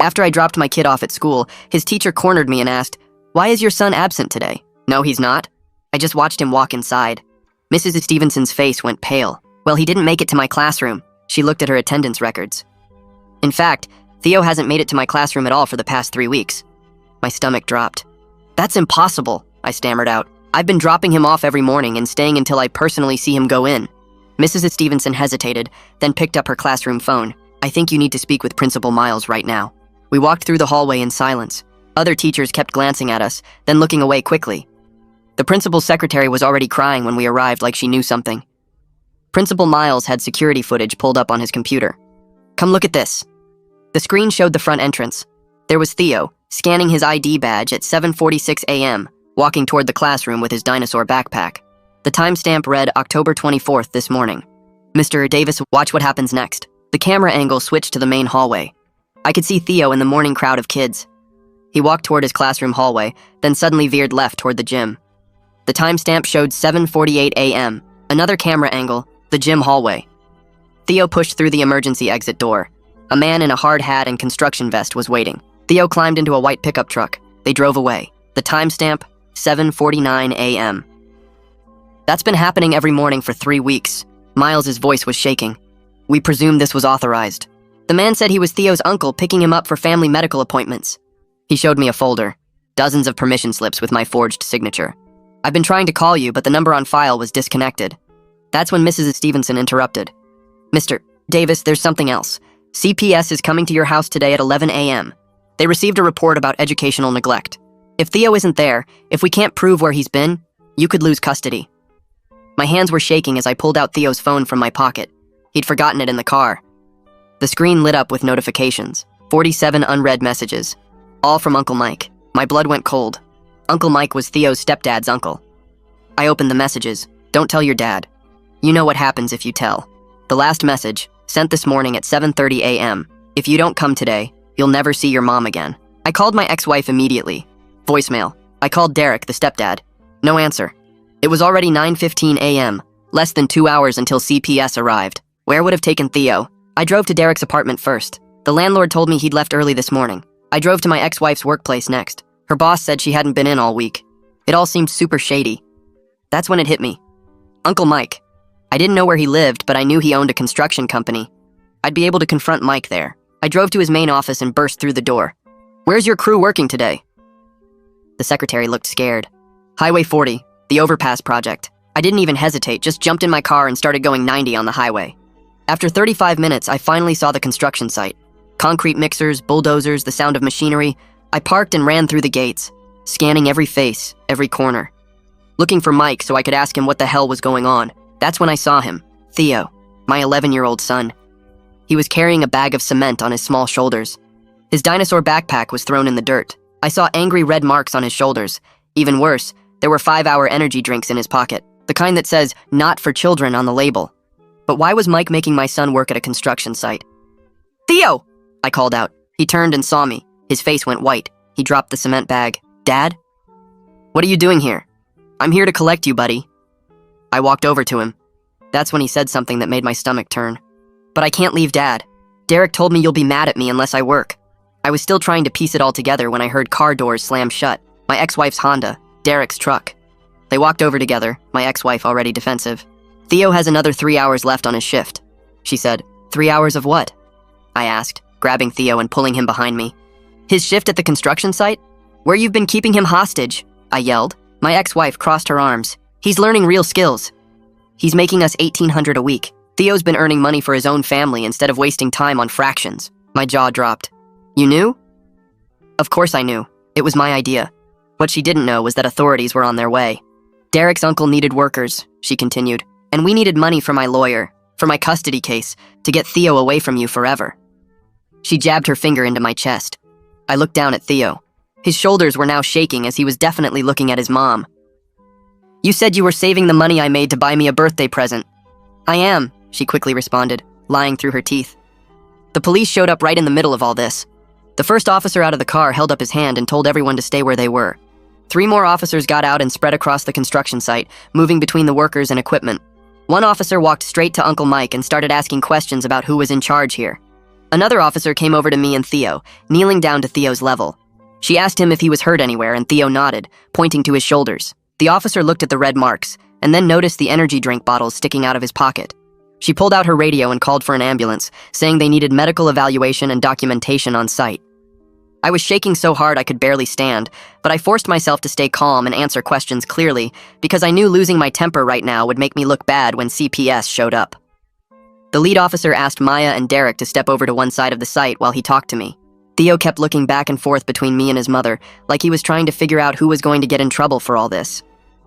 After I dropped my kid off at school, his teacher cornered me and asked, "Why is your son absent today?" "No, he's not." I just watched him walk inside. Mrs. Stevenson's face went pale. "Well, he didn't make it to my classroom." She looked at her attendance records. "In fact, Theo hasn't made it to my classroom at all for the past 3 weeks." My stomach dropped. "That's impossible," I stammered out. "I've been dropping him off every morning and staying until I personally see him go in." Mrs. Stevenson hesitated, then picked up her classroom phone. "I think you need to speak with Principal Miles right now." We walked through the hallway in silence. Other teachers kept glancing at us, then looking away quickly. The principal's secretary was already crying when we arrived, like she knew something. Principal Miles had security footage pulled up on his computer. "Come look at this." The screen showed the front entrance. There was Theo, scanning his ID badge at 7:46 a.m., walking toward the classroom with his dinosaur backpack. The timestamp read October 24th this morning. "Mr. Davis, watch what happens next." The camera angle switched to the main hallway. I could see Theo in the morning crowd of kids. He walked toward his classroom hallway, then suddenly veered left toward the gym. The timestamp showed 7:48 a.m., another camera angle, the gym hallway. Theo pushed through the emergency exit door. A man in a hard hat and construction vest was waiting. Theo climbed into a white pickup truck. They drove away. The timestamp, 7:49 a.m. "That's been happening every morning for 3 weeks. Miles's voice was shaking. "We presume this was authorized." The man said he was Theo's uncle picking him up for family medical appointments. He showed me a folder, dozens of permission slips with my forged signature. "I've been trying to call you, but the number on file was disconnected." That's when Mrs. Stevenson interrupted. "Mr. Davis, there's something else. CPS is coming to your house today at 11 a.m. They received a report about educational neglect. If Theo isn't there, if we can't prove where he's been, you could lose custody." My hands were shaking as I pulled out Theo's phone from my pocket. He'd forgotten it in the car. The screen lit up with notifications. 47 unread messages. All from Uncle Mike. My blood went cold. Uncle Mike was Theo's stepdad's uncle. I opened the messages. "Don't tell your dad. You know what happens if you tell." The last message, sent this morning at 7:30 a.m. "If you don't come today, you'll never see your mom again." I called my ex-wife immediately. Voicemail. I called Derek, the stepdad. No answer. It was already 9:15 a.m., less than 2 hours until CPS arrived. Where would have taken Theo? I drove to Derek's apartment first. The landlord told me he'd left early this morning. I drove to my ex-wife's workplace next. Her boss said she hadn't been in all week. It all seemed super shady. That's when it hit me. Uncle Mike. I didn't know where he lived, but I knew he owned a construction company. I'd be able to confront Mike there. I drove to his main office and burst through the door. "Where's your crew working today?" The secretary looked scared. "Highway 40, the overpass project." I didn't even hesitate, just jumped in my car and started going 90 on the highway. After 35 minutes, I finally saw the construction site. Concrete mixers, bulldozers, the sound of machinery. I parked and ran through the gates, scanning every face, every corner. Looking for Mike so I could ask him what the hell was going on. That's when I saw him, Theo, my 11-year-old son. He was carrying a bag of cement on his small shoulders. His dinosaur backpack was thrown in the dirt. I saw angry red marks on his shoulders. Even worse, there were 5-hour energy drinks in his pocket, the kind that says, "Not for children" on the label. But why was Mike making my son work at a construction site? "Theo!" I called out. He turned and saw me. His face went white. He dropped the cement bag. "Dad?" "What are you doing here?" "I'm here to collect you, buddy." I walked over to him. That's when he said something that made my stomach turn. "But I can't leave Dad. Derek told me you'll be mad at me unless I work." I was still trying to piece it all together when I heard car doors slam shut. My ex-wife's Honda, Derek's truck. They walked over together, my ex-wife already defensive. "Theo has another 3 hours left on his shift," she said. 3 hours of what?" I asked, grabbing Theo and pulling him behind me. "His shift at the construction site? Where you've been keeping him hostage," I yelled. My ex-wife crossed her arms. "He's learning real skills. He's making us $1,800 a week. Theo's been earning money for his own family instead of wasting time on fractions." My jaw dropped. "You knew?" Of course I knew. It was my idea. What she didn't know was that authorities were on their way. "Derek's uncle needed workers," she continued, "and we needed money for my lawyer, for my custody case, to get Theo away from you forever." She jabbed her finger into my chest. I looked down at Theo. His shoulders were now shaking as he was definitely looking at his mom. "You said you were saving the money I made to buy me a birthday present." "I am," she quickly responded, lying through her teeth. The police showed up right in the middle of all this. The first officer out of the car held up his hand and told everyone to stay where they were. 3 more officers got out and spread across the construction site, moving between the workers and equipment. One officer walked straight to Uncle Mike and started asking questions about who was in charge here. Another officer came over to me and Theo, kneeling down to Theo's level. She asked him if he was hurt anywhere, and Theo nodded, pointing to his shoulders. The officer looked at the red marks, and then noticed the energy drink bottles sticking out of his pocket. She pulled out her radio and called for an ambulance, saying they needed medical evaluation and documentation on site. I was shaking so hard I could barely stand, but I forced myself to stay calm and answer questions clearly, because I knew losing my temper right now would make me look bad when CPS showed up. The lead officer asked Maya and Derek to step over to one side of the site while he talked to me. Theo kept looking back and forth between me and his mother, like he was trying to figure out who was going to get in trouble for all this.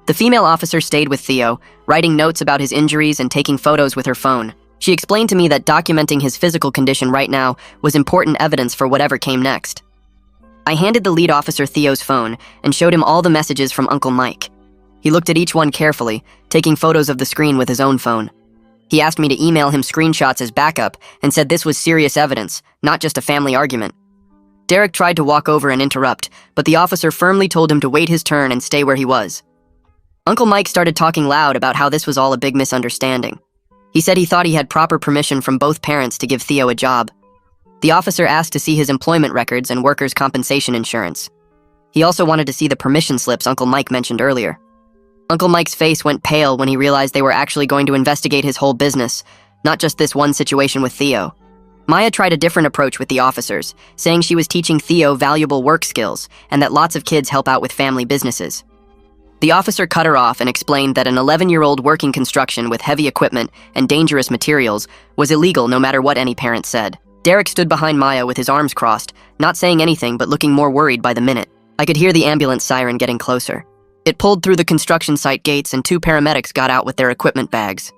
The female officer stayed with Theo, writing notes about his injuries and taking photos with her phone. She explained to me that documenting his physical condition right now was important evidence for whatever came next. I handed the lead officer Theo's phone and showed him all the messages from Uncle Mike. He looked at each one carefully, taking photos of the screen with his own phone. He asked me to email him screenshots as backup and said this was serious evidence, not just a family argument. Derek tried to walk over and interrupt, but the officer firmly told him to wait his turn and stay where he was. Uncle Mike started talking loud about how this was all a big misunderstanding. He said he thought he had proper permission from both parents to give Theo a job. The officer asked to see his employment records and workers' compensation insurance. He also wanted to see the permission slips Uncle Mike mentioned earlier. Uncle Mike's face went pale when he realized they were actually going to investigate his whole business, not just this one situation with Theo. Maya tried a different approach with the officers, saying she was teaching Theo valuable work skills and that lots of kids help out with family businesses. The officer cut her off and explained that an 11-year-old working construction with heavy equipment and dangerous materials was illegal no matter what any parent said. Derek stood behind Maya with his arms crossed, not saying anything but looking more worried by the minute. I could hear the ambulance siren getting closer. It pulled through the construction site gates and 2 paramedics got out with their equipment bags.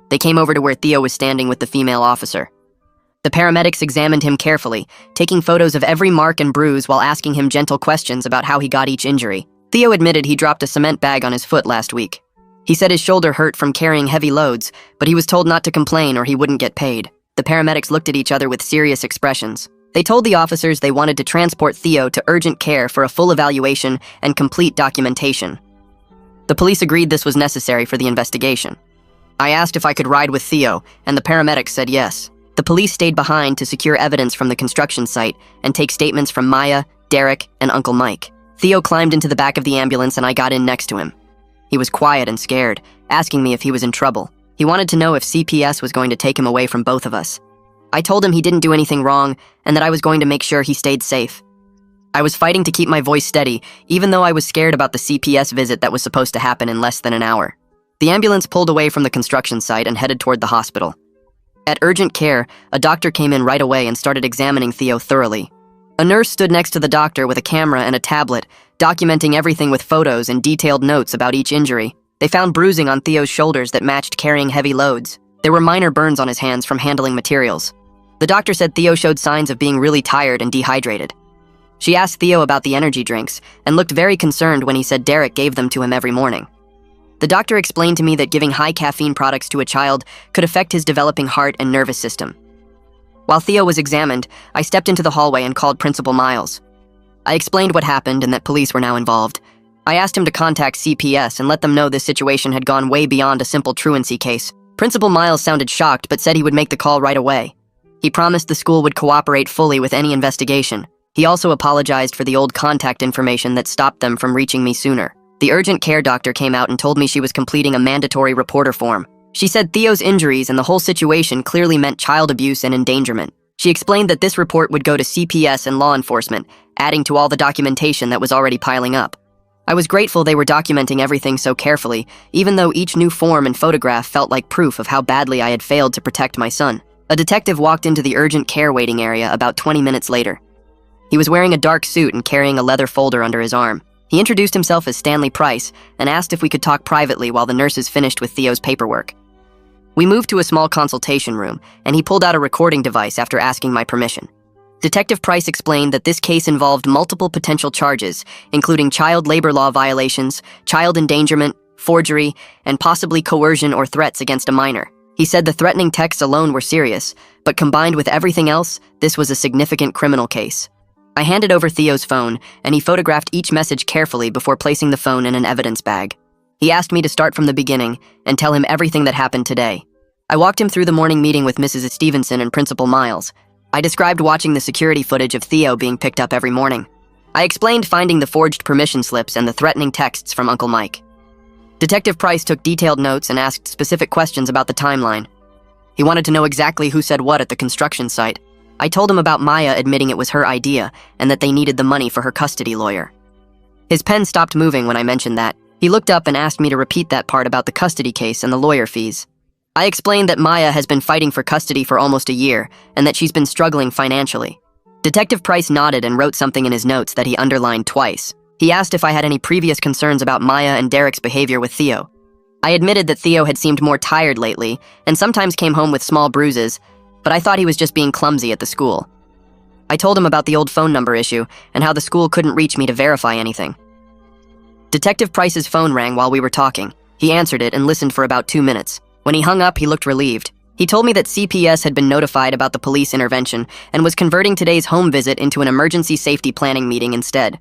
They came over to where Theo was standing with the female officer. The paramedics examined him carefully, taking photos of every mark and bruise while asking him gentle questions about how he got each injury. Theo admitted he dropped a cement bag on his foot last week. He said his shoulder hurt from carrying heavy loads, but he was told not to complain or he wouldn't get paid. The paramedics looked at each other with serious expressions. They told the officers they wanted to transport Theo to urgent care for a full evaluation and complete documentation. The police agreed this was necessary for the investigation. I asked if I could ride with Theo, and the paramedics said yes. The police stayed behind to secure evidence from the construction site and take statements from Maya, Derek, and Uncle Mike. Theo climbed into the back of the ambulance and I got in next to him. He was quiet and scared, asking me if he was in trouble. He wanted to know if CPS was going to take him away from both of us. I told him he didn't do anything wrong and that I was going to make sure he stayed safe. I was fighting to keep my voice steady, even though I was scared about the CPS visit that was supposed to happen in less than an hour. The ambulance pulled away from the construction site and headed toward the hospital. At urgent care, a doctor came in right away and started examining Theo thoroughly. A nurse stood next to the doctor with a camera and a tablet, documenting everything with photos and detailed notes about each injury. They found bruising on Theo's shoulders that matched carrying heavy loads. There were minor burns on his hands from handling materials. The doctor said Theo showed signs of being really tired and dehydrated. She asked Theo about the energy drinks and looked very concerned when he said Derek gave them to him every morning. The doctor explained to me that giving high caffeine products to a child could affect his developing heart and nervous system. While Theo was examined, I stepped into the hallway and called Principal Miles. I explained what happened and that police were now involved. I asked him to contact CPS and let them know this situation had gone way beyond a simple truancy case. Principal Miles sounded shocked but said he would make the call right away. He promised the school would cooperate fully with any investigation. He also apologized for the old contact information that stopped them from reaching me sooner. The urgent care doctor came out and told me she was completing a mandatory reporter form. She said Theo's injuries and the whole situation clearly meant child abuse and endangerment. She explained that this report would go to CPS and law enforcement, adding to all the documentation that was already piling up. I was grateful they were documenting everything so carefully, even though each new form and photograph felt like proof of how badly I had failed to protect my son. A detective walked into the urgent care waiting area about 20 minutes later. He was wearing a dark suit and carrying a leather folder under his arm. He introduced himself as Stanley Price and asked if we could talk privately while the nurses finished with Theo's paperwork. We moved to a small consultation room, and he pulled out a recording device after asking my permission. Detective Price explained that this case involved multiple potential charges, including child labor law violations, child endangerment, forgery, and possibly coercion or threats against a minor. He said the threatening texts alone were serious, but combined with everything else, this was a significant criminal case. I handed over Theo's phone, and he photographed each message carefully before placing the phone in an evidence bag. He asked me to start from the beginning and tell him everything that happened today. I walked him through the morning meeting with Mrs. Stevenson and Principal Miles. I described watching the security footage of Theo being picked up every morning. I explained finding the forged permission slips and the threatening texts from Uncle Mike. Detective Price took detailed notes and asked specific questions about the timeline. He wanted to know exactly who said what at the construction site. I told him about Maya admitting it was her idea and that they needed the money for her custody lawyer. His pen stopped moving when I mentioned that. He looked up and asked me to repeat that part about the custody case and the lawyer fees. I explained that Maya has been fighting for custody for almost a year and that she's been struggling financially. Detective Price nodded and wrote something in his notes that he underlined twice. He asked if I had any previous concerns about Maya and Derek's behavior with Theo. I admitted that Theo had seemed more tired lately and sometimes came home with small bruises, but I thought he was just being clumsy at the school. I told him about the old phone number issue and how the school couldn't reach me to verify anything. Detective Price's phone rang while we were talking. He answered it and listened for about 2 minutes. When he hung up, he looked relieved. He told me that CPS had been notified about the police intervention and was converting today's home visit into an emergency safety planning meeting instead.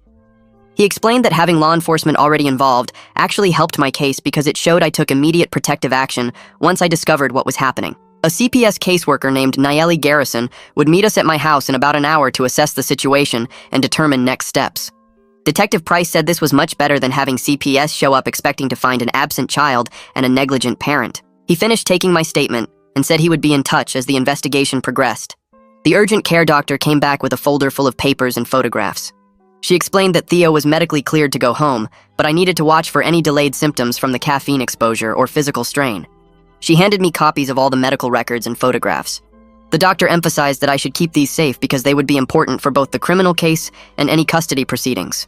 He explained that having law enforcement already involved actually helped my case because it showed I took immediate protective action once I discovered what was happening. A CPS caseworker named Nayeli Garrison would meet us at my house in about an hour to assess the situation and determine next steps. Detective Price said this was much better than having CPS show up expecting to find an absent child and a negligent parent. He finished taking my statement and said he would be in touch as the investigation progressed. The urgent care doctor came back with a folder full of papers and photographs. She explained that Theo was medically cleared to go home, but I needed to watch for any delayed symptoms from the caffeine exposure or physical strain. She handed me copies of all the medical records and photographs. The doctor emphasized that I should keep these safe because they would be important for both the criminal case and any custody proceedings.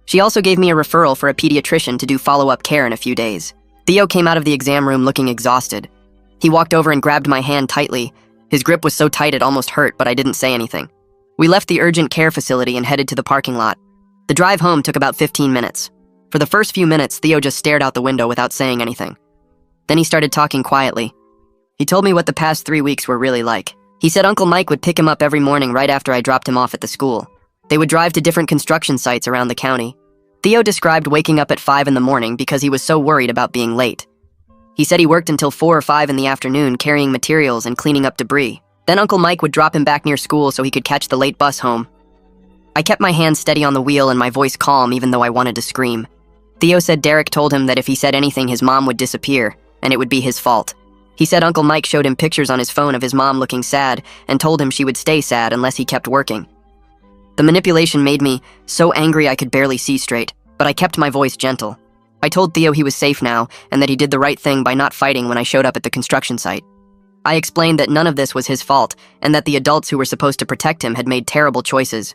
She also gave me a referral for a pediatrician to do follow-up care in a few days. Theo came out of the exam room looking exhausted. He walked over and grabbed my hand tightly. His grip was so tight it almost hurt, but I didn't say anything. We left the urgent care facility and headed to the parking lot. The drive home took about 15 minutes. For the first few minutes, Theo just stared out the window without saying anything. Then he started talking quietly. He told me what the past 3 weeks were really like. He said Uncle Mike would pick him up every morning right after I dropped him off at the school. They would drive to different construction sites around the county. Theo described waking up at 5 in the morning because he was so worried about being late. He said he worked until 4 or 5 in the afternoon carrying materials and cleaning up debris. Then Uncle Mike would drop him back near school so he could catch the late bus home. I kept my hand steady on the wheel and my voice calm even though I wanted to scream. Theo said Derek told him that if he said anything his mom would disappear, and it would be his fault. He said Uncle Mike showed him pictures on his phone of his mom looking sad and told him she would stay sad unless he kept working. The manipulation made me so angry I could barely see straight, but I kept my voice gentle. I told Theo he was safe now and that he did the right thing by not fighting when I showed up at the construction site. I explained that none of this was his fault and that the adults who were supposed to protect him had made terrible choices.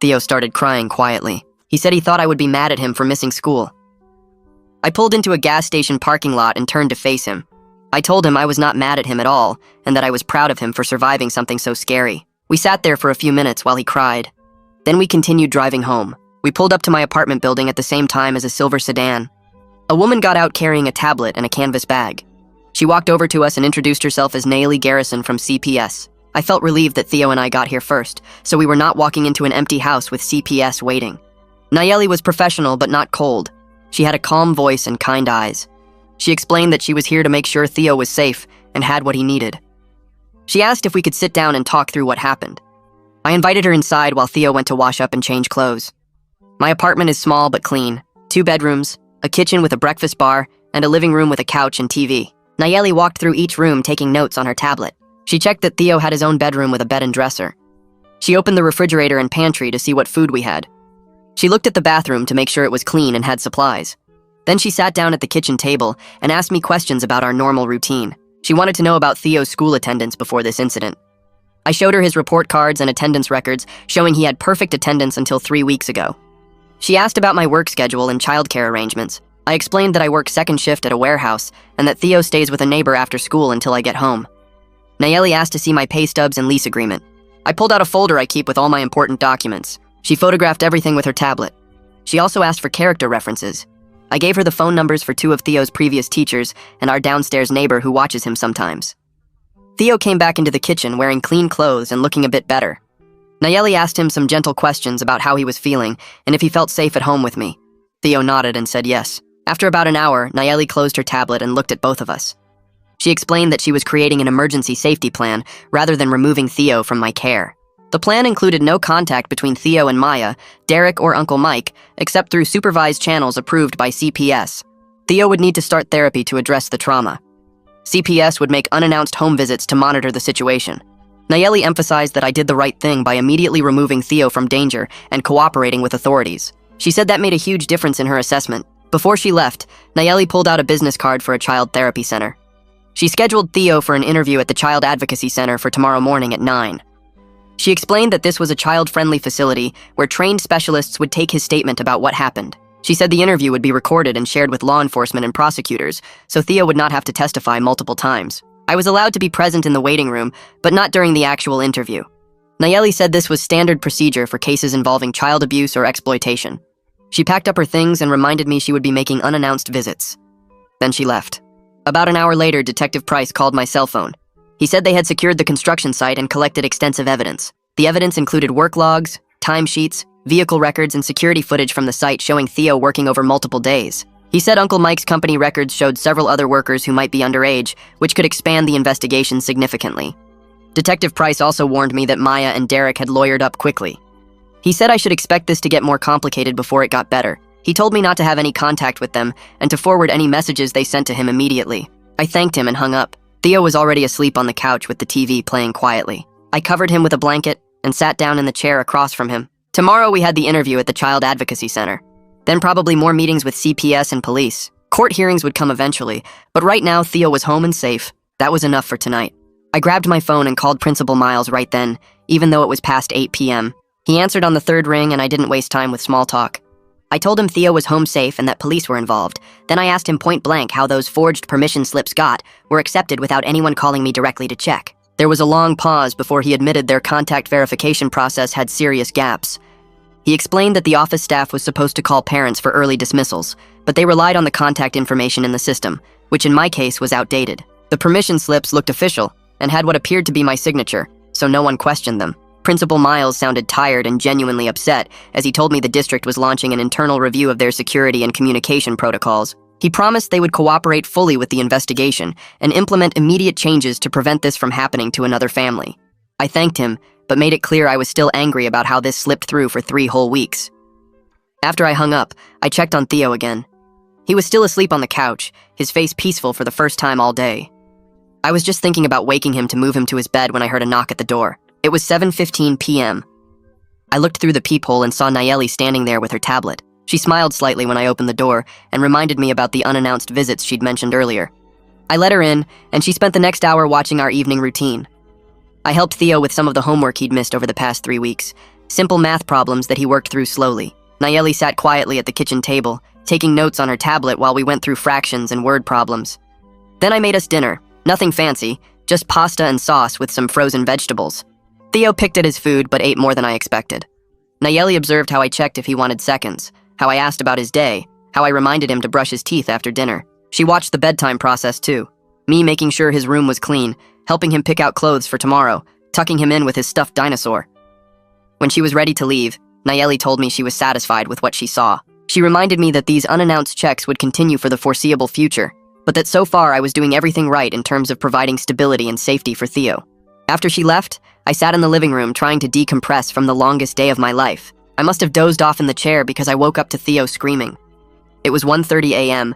Theo started crying quietly. He said he thought I would be mad at him for missing school. I pulled into a gas station parking lot and turned to face him. I told him I was not mad at him at all and that I was proud of him for surviving something so scary. We sat there for a few minutes while he cried. Then we continued driving home. We pulled up to my apartment building at the same time as a silver sedan. A woman got out carrying a tablet and a canvas bag. She walked over to us and introduced herself as Nayeli Garrison from CPS. I felt relieved that Theo and I got here first, so we were not walking into an empty house with CPS waiting. Nayeli was professional but not cold. She had a calm voice and kind eyes. She explained that she was here to make sure Theo was safe and had what he needed. She asked if we could sit down and talk through what happened. I invited her inside while Theo went to wash up and change clothes. My apartment is small but clean. 2 bedrooms, a kitchen with a breakfast bar, and a living room with a couch and TV. Nayeli walked through each room taking notes on her tablet. She checked that Theo had his own bedroom with a bed and dresser. She opened the refrigerator and pantry to see what food we had. She looked at the bathroom to make sure it was clean and had supplies. Then she sat down at the kitchen table and asked me questions about our normal routine. She wanted to know about Theo's school attendance before this incident. I showed her his report cards and attendance records showing he had perfect attendance until 3 weeks ago. She asked about my work schedule and childcare arrangements. I explained that I work second shift at a warehouse and that Theo stays with a neighbor after school until I get home. Nayeli asked to see my pay stubs and lease agreement. I pulled out a folder I keep with all my important documents. She photographed everything with her tablet. She also asked for character references. I gave her the phone numbers for 2 of Theo's previous teachers and our downstairs neighbor who watches him sometimes. Theo came back into the kitchen wearing clean clothes and looking a bit better. Nayeli asked him some gentle questions about how he was feeling and if he felt safe at home with me. Theo nodded and said yes. After about an hour, Nayeli closed her tablet and looked at both of us. She explained that she was creating an emergency safety plan rather than removing Theo from my care. The plan included no contact between Theo and Maya, Derek, or Uncle Mike, except through supervised channels approved by CPS. Theo would need to start therapy to address the trauma. CPS would make unannounced home visits to monitor the situation. Nayeli emphasized that I did the right thing by immediately removing Theo from danger and cooperating with authorities. She said that made a huge difference in her assessment. Before she left, Nayeli pulled out a business card for a child therapy center. She scheduled Theo for an interview at the Child Advocacy Center for tomorrow morning at 9. She explained that this was a child-friendly facility where trained specialists would take his statement about what happened. She said the interview would be recorded and shared with law enforcement and prosecutors, so Theo would not have to testify multiple times. I was allowed to be present in the waiting room, but not during the actual interview. Nayeli said this was standard procedure for cases involving child abuse or exploitation. She packed up her things and reminded me she would be making unannounced visits. Then she left. About an hour later, Detective Price called my cell phone. He said they had secured the construction site and collected extensive evidence. The evidence included work logs, timesheets, vehicle records, and security footage from the site showing Theo working over multiple days. He said Uncle Mike's company records showed several other workers who might be underage, which could expand the investigation significantly. Detective Price also warned me that Maya and Derek had lawyered up quickly. He said I should expect this to get more complicated before it got better. He told me not to have any contact with them and to forward any messages they sent to him immediately. I thanked him and hung up. Theo was already asleep on the couch with the TV playing quietly. I covered him with a blanket and sat down in the chair across from him. Tomorrow we had the interview at the Child Advocacy Center. Then probably more meetings with CPS and police. Court hearings would come eventually, but right now Theo was home and safe. That was enough for tonight. I grabbed my phone and called Principal Miles right then, even though it was past 8 p.m. He answered on the third ring and I didn't waste time with small talk. I told him Theo was home safe and that police were involved. Then I asked him point blank how those forged permission slips were accepted without anyone calling me directly to check. There was a long pause before he admitted their contact verification process had serious gaps. He explained that the office staff was supposed to call parents for early dismissals, but they relied on the contact information in the system, which in my case was outdated. The permission slips looked official and had what appeared to be my signature, so no one questioned them. Principal Miles sounded tired and genuinely upset as he told me the district was launching an internal review of their security and communication protocols. He promised they would cooperate fully with the investigation and implement immediate changes to prevent this from happening to another family. I thanked him, but made it clear I was still angry about how this slipped through for 3 whole weeks. After I hung up, I checked on Theo again. He was still asleep on the couch, his face peaceful for the first time all day. I was just thinking about waking him to move him to his bed when I heard a knock at the door. It was 7:15 p.m. I looked through the peephole and saw Nayeli standing there with her tablet. She smiled slightly when I opened the door and reminded me about the unannounced visits she'd mentioned earlier. I let her in, and she spent the next hour watching our evening routine. I helped Theo with some of the homework he'd missed over the past 3 weeks, simple math problems that he worked through slowly. Nayeli sat quietly at the kitchen table, taking notes on her tablet while we went through fractions and word problems. Then I made us dinner. Nothing fancy, just pasta and sauce with some frozen vegetables. Theo picked at his food but ate more than I expected. Nayeli observed how I checked if he wanted seconds, how I asked about his day, how I reminded him to brush his teeth after dinner. She watched the bedtime process too, me making sure his room was clean, helping him pick out clothes for tomorrow, tucking him in with his stuffed dinosaur. When she was ready to leave, Nayeli told me she was satisfied with what she saw. She reminded me that these unannounced checks would continue for the foreseeable future, but that so far I was doing everything right in terms of providing stability and safety for Theo. After she left, I sat in the living room trying to decompress from the longest day of my life. I must have dozed off in the chair because I woke up to Theo screaming. It was 1:30 a.m.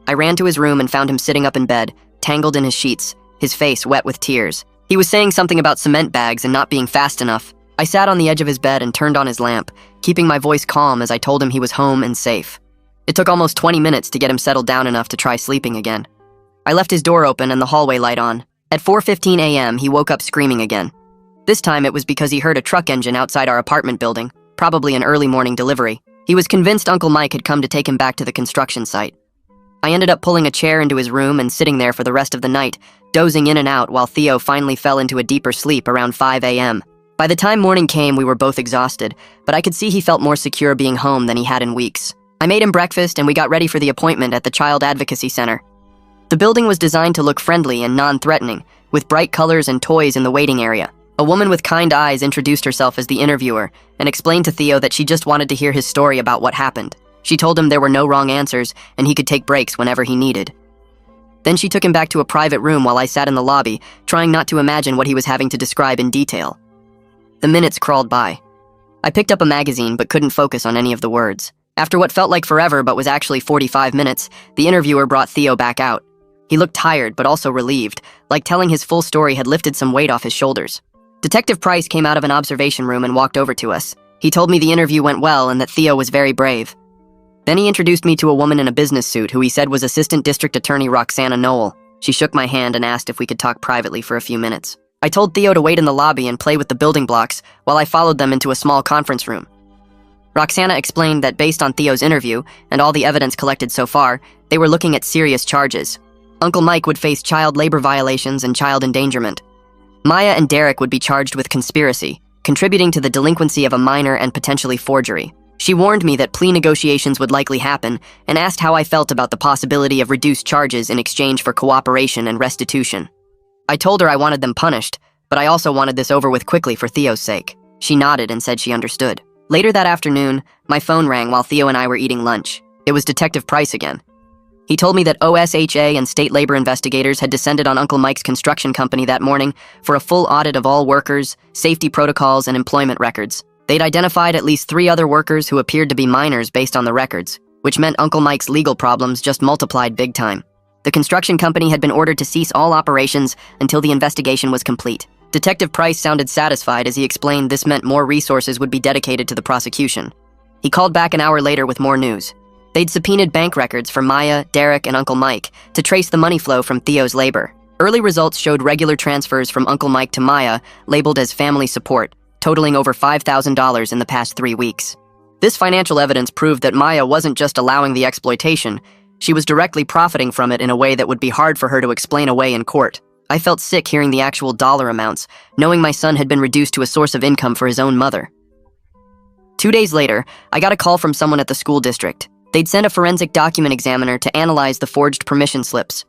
I ran to his room and found him sitting up in bed, tangled in his sheets, his face wet with tears. He was saying something about cement bags and not being fast enough. I sat on the edge of his bed and turned on his lamp, keeping my voice calm as I told him he was home and safe. It took almost 20 minutes to get him settled down enough to try sleeping again. I left his door open and the hallway light on. At 4:15 a.m., he woke up screaming again. This time it was because he heard a truck engine outside our apartment building, probably an early morning delivery. He was convinced Uncle Mike had come to take him back to the construction site. I ended up pulling a chair into his room and sitting there for the rest of the night, dozing in and out while Theo finally fell into a deeper sleep around 5 a.m. By the time morning came, we were both exhausted, but I could see he felt more secure being home than he had in weeks. I made him breakfast and we got ready for the appointment at the Child Advocacy Center. The building was designed to look friendly and non-threatening, with bright colors and toys in the waiting area. A woman with kind eyes introduced herself as the interviewer and explained to Theo that she just wanted to hear his story about what happened. She told him there were no wrong answers and he could take breaks whenever he needed. Then she took him back to a private room while I sat in the lobby, trying not to imagine what he was having to describe in detail. The minutes crawled by. I picked up a magazine but couldn't focus on any of the words. After what felt like forever but was actually 45 minutes, the interviewer brought Theo back out. He looked tired but also relieved, like telling his full story had lifted some weight off his shoulders. Detective Price came out of an observation room and walked over to us. He told me the interview went well and that Theo was very brave. Then he introduced me to a woman in a business suit who he said was Assistant District Attorney Roxana Noel. She shook my hand and asked if we could talk privately for a few minutes. I told Theo to wait in the lobby and play with the building blocks while I followed them into a small conference room. Roxana explained that based on Theo's interview and all the evidence collected so far, they were looking at serious charges. Uncle Mike would face child labor violations and child endangerment. Maya and Derek would be charged with conspiracy, contributing to the delinquency of a minor and potentially forgery. She warned me that plea negotiations would likely happen and asked how I felt about the possibility of reduced charges in exchange for cooperation and restitution. I told her I wanted them punished, but I also wanted this over with quickly for Theo's sake. She nodded and said she understood. Later that afternoon, my phone rang while Theo and I were eating lunch. It was Detective Price again. He told me that OSHA and state labor investigators had descended on Uncle Mike's construction company that morning for a full audit of all workers, safety protocols, and employment records. They'd identified at least 3 other workers who appeared to be minors based on the records, which meant Uncle Mike's legal problems just multiplied big time. The construction company had been ordered to cease all operations until the investigation was complete. Detective Price sounded satisfied as he explained this meant more resources would be dedicated to the prosecution. He called back an hour later with more news. They'd subpoenaed bank records for Maya, Derek, and Uncle Mike to trace the money flow from Theo's labor. Early results showed regular transfers from Uncle Mike to Maya, labeled as family support, totaling over $5,000 in the past 3 weeks. This financial evidence proved that Maya wasn't just allowing the exploitation, she was directly profiting from it in a way that would be hard for her to explain away in court. I felt sick hearing the actual dollar amounts, knowing my son had been reduced to a source of income for his own mother. 2 days later, I got a call from someone at the school district. They'd sent a forensic document examiner to analyze the forged permission slips.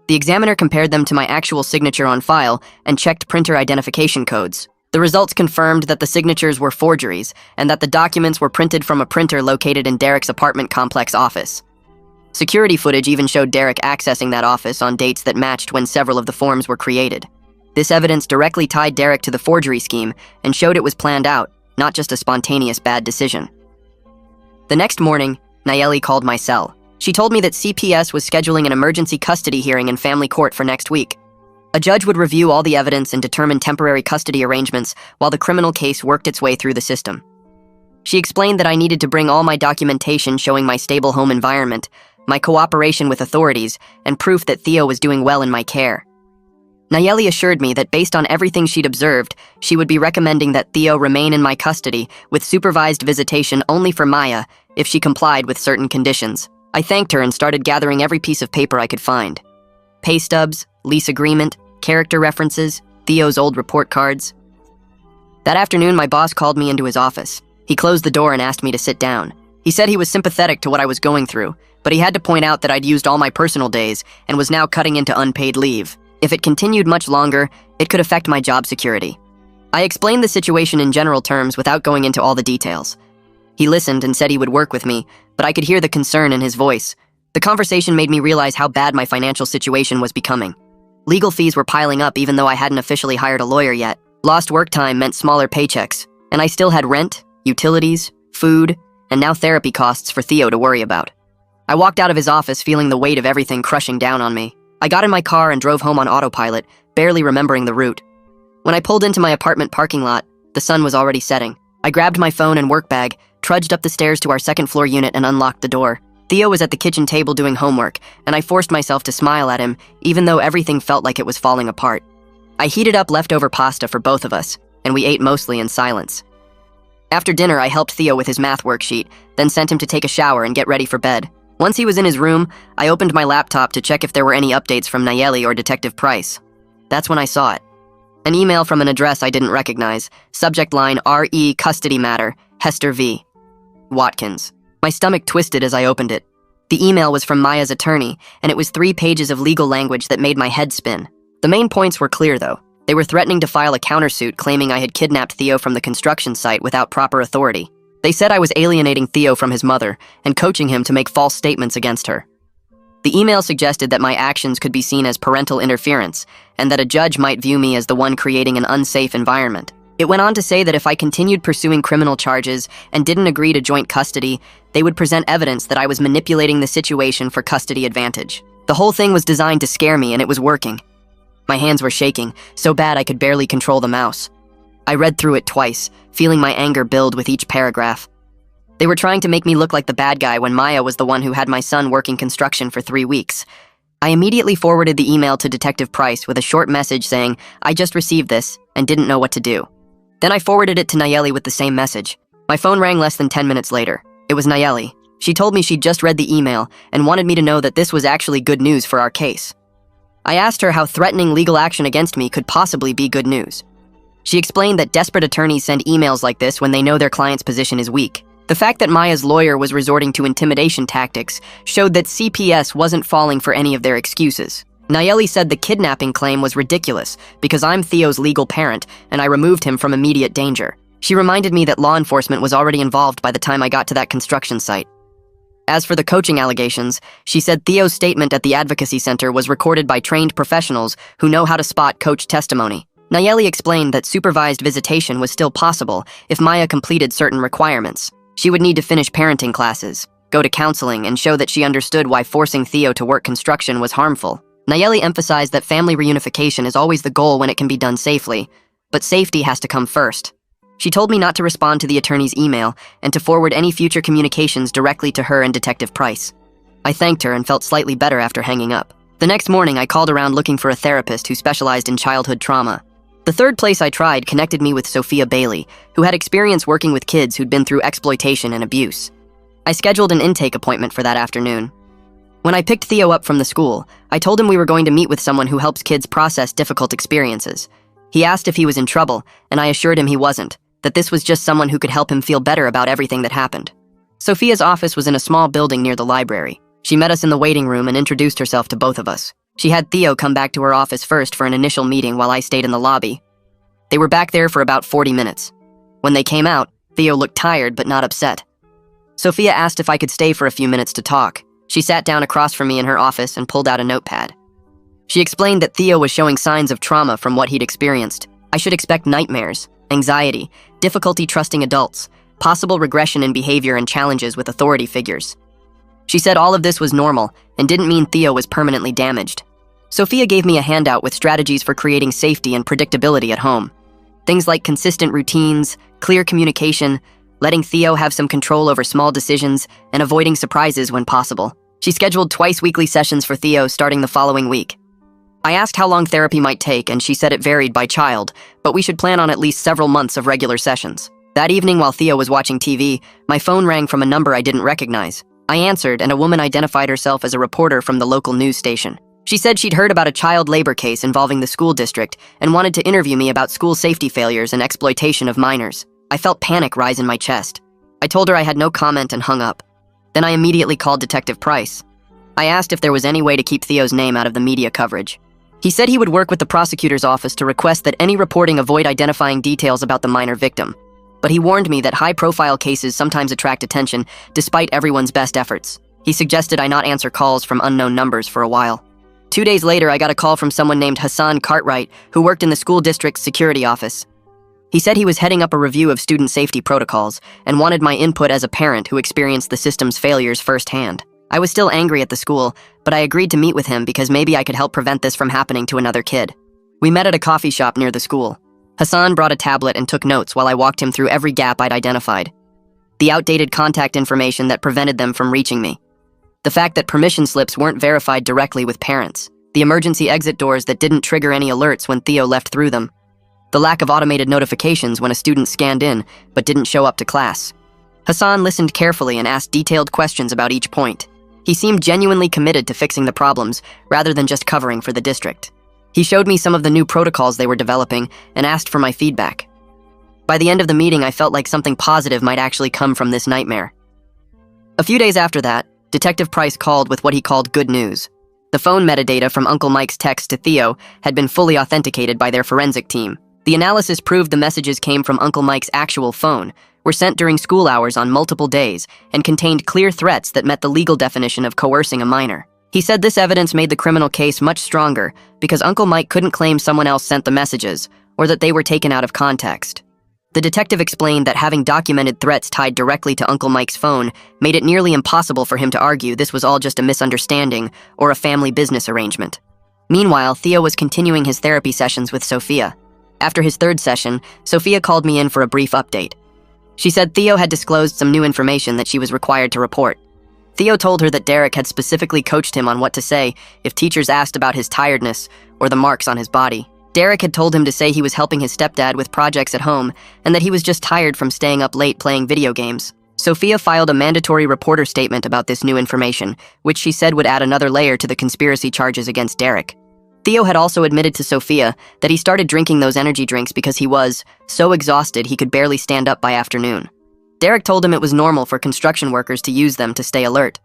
The examiner compared them to my actual signature on file and checked printer identification codes. The results confirmed that the signatures were forgeries and that the documents were printed from a printer located in Derek's apartment complex office. Security footage even showed Derek accessing that office on dates that matched when several of the forms were created. This evidence directly tied Derek to the forgery scheme and showed it was planned out, not just a spontaneous bad decision. The next morning, Nayeli called my cell. She told me that CPS was scheduling an emergency custody hearing in family court for next week. A judge would review all the evidence and determine temporary custody arrangements while the criminal case worked its way through the system. She explained that I needed to bring all my documentation showing my stable home environment, my cooperation with authorities, and proof that Theo was doing well in my care. Nayeli assured me that based on everything she'd observed, she would be recommending that Theo remain in my custody with supervised visitation only for Maya if she complied with certain conditions. I thanked her and started gathering every piece of paper I could find. Pay stubs, lease agreement, character references, Theo's old report cards. That afternoon, my boss called me into his office. He closed the door and asked me to sit down. He said he was sympathetic to what I was going through, but he had to point out that I'd used all my personal days and was now cutting into unpaid leave. If it continued much longer, it could affect my job security. I explained the situation in general terms without going into all the details. He listened and said he would work with me, but I could hear the concern in his voice. The conversation made me realize how bad my financial situation was becoming. Legal fees were piling up even though I hadn't officially hired a lawyer yet. Lost work time meant smaller paychecks, and I still had rent, utilities, food, and now therapy costs for Theo to worry about. I walked out of his office feeling the weight of everything crushing down on me. I got in my car and drove home on autopilot, barely remembering the route. When I pulled into my apartment parking lot, the sun was already setting. I grabbed my phone and work bag, trudged up the stairs to our second-floor unit and unlocked the door. Theo was at the kitchen table doing homework, and I forced myself to smile at him, even though everything felt like it was falling apart. I heated up leftover pasta for both of us, and we ate mostly in silence. After dinner, I helped Theo with his math worksheet, then sent him to take a shower and get ready for bed. Once he was in his room, I opened my laptop to check if there were any updates from Nayeli or Detective Price. That's when I saw it. An email from an address I didn't recognize, subject line RE Custody Matter, Hester V. Watkins. My stomach twisted as I opened it. The email was from Maya's attorney, and it was 3 pages of legal language that made my head spin. The main points were clear, though. They were threatening to file a countersuit claiming I had kidnapped Theo from the construction site without proper authority. They said I was alienating Theo from his mother and coaching him to make false statements against her. The email suggested that my actions could be seen as parental interference, and that a judge might view me as the one creating an unsafe environment. It went on to say that if I continued pursuing criminal charges and didn't agree to joint custody, they would present evidence that I was manipulating the situation for custody advantage. The whole thing was designed to scare me, and it was working. My hands were shaking, so bad I could barely control the mouse. I read through it twice, feeling my anger build with each paragraph. They were trying to make me look like the bad guy when Maya was the one who had my son working construction for 3 weeks. I immediately forwarded the email to Detective Price with a short message saying, "I just received this and didn't know what to do." Then I forwarded it to Nayeli with the same message. My phone rang less than 10 minutes later. It was Nayeli. She told me she'd just read the email and wanted me to know that this was actually good news for our case. I asked her how threatening legal action against me could possibly be good news. She explained that desperate attorneys send emails like this when they know their client's position is weak. The fact that Maya's lawyer was resorting to intimidation tactics showed that CPS wasn't falling for any of their excuses. Nayeli said the kidnapping claim was ridiculous because I'm Theo's legal parent and I removed him from immediate danger. She reminded me that law enforcement was already involved by the time I got to that construction site. As for the coaching allegations, she said Theo's statement at the advocacy center was recorded by trained professionals who know how to spot coach testimony. Nayeli explained that supervised visitation was still possible if Maya completed certain requirements. She would need to finish parenting classes, go to counseling, and show that she understood why forcing Theo to work construction was harmful. Nayeli emphasized that family reunification is always the goal when it can be done safely, but safety has to come first. She told me not to respond to the attorney's email and to forward any future communications directly to her and Detective Price. I thanked her and felt slightly better after hanging up. The next morning, I called around looking for a therapist who specialized in childhood trauma. The third place I tried connected me with Sophia Bailey, who had experience working with kids who'd been through exploitation and abuse. I scheduled an intake appointment for that afternoon. When I picked Theo up from the school, I told him we were going to meet with someone who helps kids process difficult experiences. He asked if he was in trouble, and I assured him he wasn't, that this was just someone who could help him feel better about everything that happened. Sophia's office was in a small building near the library. She met us in the waiting room and introduced herself to both of us. She had Theo come back to her office first for an initial meeting while I stayed in the lobby. They were back there for about 40 minutes. When they came out, Theo looked tired but not upset. Sophia asked if I could stay for a few minutes to talk. She sat down across from me in her office and pulled out a notepad. She explained that Theo was showing signs of trauma from what he'd experienced. I should expect nightmares, anxiety, difficulty trusting adults, possible regression in behavior, and challenges with authority figures. She said all of this was normal and didn't mean Theo was permanently damaged. Sophia gave me a handout with strategies for creating safety and predictability at home. Things like consistent routines, clear communication, letting Theo have some control over small decisions, and avoiding surprises when possible. She scheduled twice-weekly sessions for Theo starting the following week. I asked how long therapy might take, and she said it varied by child, but we should plan on at least several months of regular sessions. That evening, while Theo was watching TV, my phone rang from a number I didn't recognize. I answered, and a woman identified herself as a reporter from the local news station. She said she'd heard about a child labor case involving the school district and wanted to interview me about school safety failures and exploitation of minors. I felt panic rise in my chest. I told her I had no comment and hung up. Then I immediately called Detective Price. I asked if there was any way to keep Theo's name out of the media coverage. He said he would work with the prosecutor's office to request that any reporting avoid identifying details about the minor victim. But he warned me that high-profile cases sometimes attract attention, despite everyone's best efforts. He suggested I not answer calls from unknown numbers for a while. 2 days later, I got a call from someone named Hassan Cartwright, who worked in the school district's security office. He said he was heading up a review of student safety protocols and wanted my input as a parent who experienced the system's failures firsthand. I was still angry at the school, but I agreed to meet with him because maybe I could help prevent this from happening to another kid. We met at a coffee shop near the school. Hassan brought a tablet and took notes while I walked him through every gap I'd identified. The outdated contact information that prevented them from reaching me. The fact that permission slips weren't verified directly with parents. The emergency exit doors that didn't trigger any alerts when Theo left through them. The lack of automated notifications when a student scanned in but didn't show up to class. Hassan listened carefully and asked detailed questions about each point. He seemed genuinely committed to fixing the problems rather than just covering for the district. He showed me some of the new protocols they were developing and asked for my feedback. By the end of the meeting, I felt like something positive might actually come from this nightmare. A few days after that, Detective Price called with what he called good news. The phone metadata from Uncle Mike's text to Theo had been fully authenticated by their forensic team. The analysis proved the messages came from Uncle Mike's actual phone, were sent during school hours on multiple days, and contained clear threats that met the legal definition of coercing a minor. He said this evidence made the criminal case much stronger because Uncle Mike couldn't claim someone else sent the messages or that they were taken out of context. The detective explained that having documented threats tied directly to Uncle Mike's phone made it nearly impossible for him to argue this was all just a misunderstanding or a family business arrangement. Meanwhile, Theo was continuing his therapy sessions with Sophia. After his third session, Sophia called me in for a brief update. She said Theo had disclosed some new information that she was required to report. Theo told her that Derek had specifically coached him on what to say if teachers asked about his tiredness or the marks on his body. Derek had told him to say he was helping his stepdad with projects at home and that he was just tired from staying up late playing video games. Sophia filed a mandatory reporter statement about this new information, which she said would add another layer to the conspiracy charges against Derek. Theo had also admitted to Sophia that he started drinking those energy drinks because he was so exhausted he could barely stand up by afternoon. Derek told him it was normal for construction workers to use them to stay alert.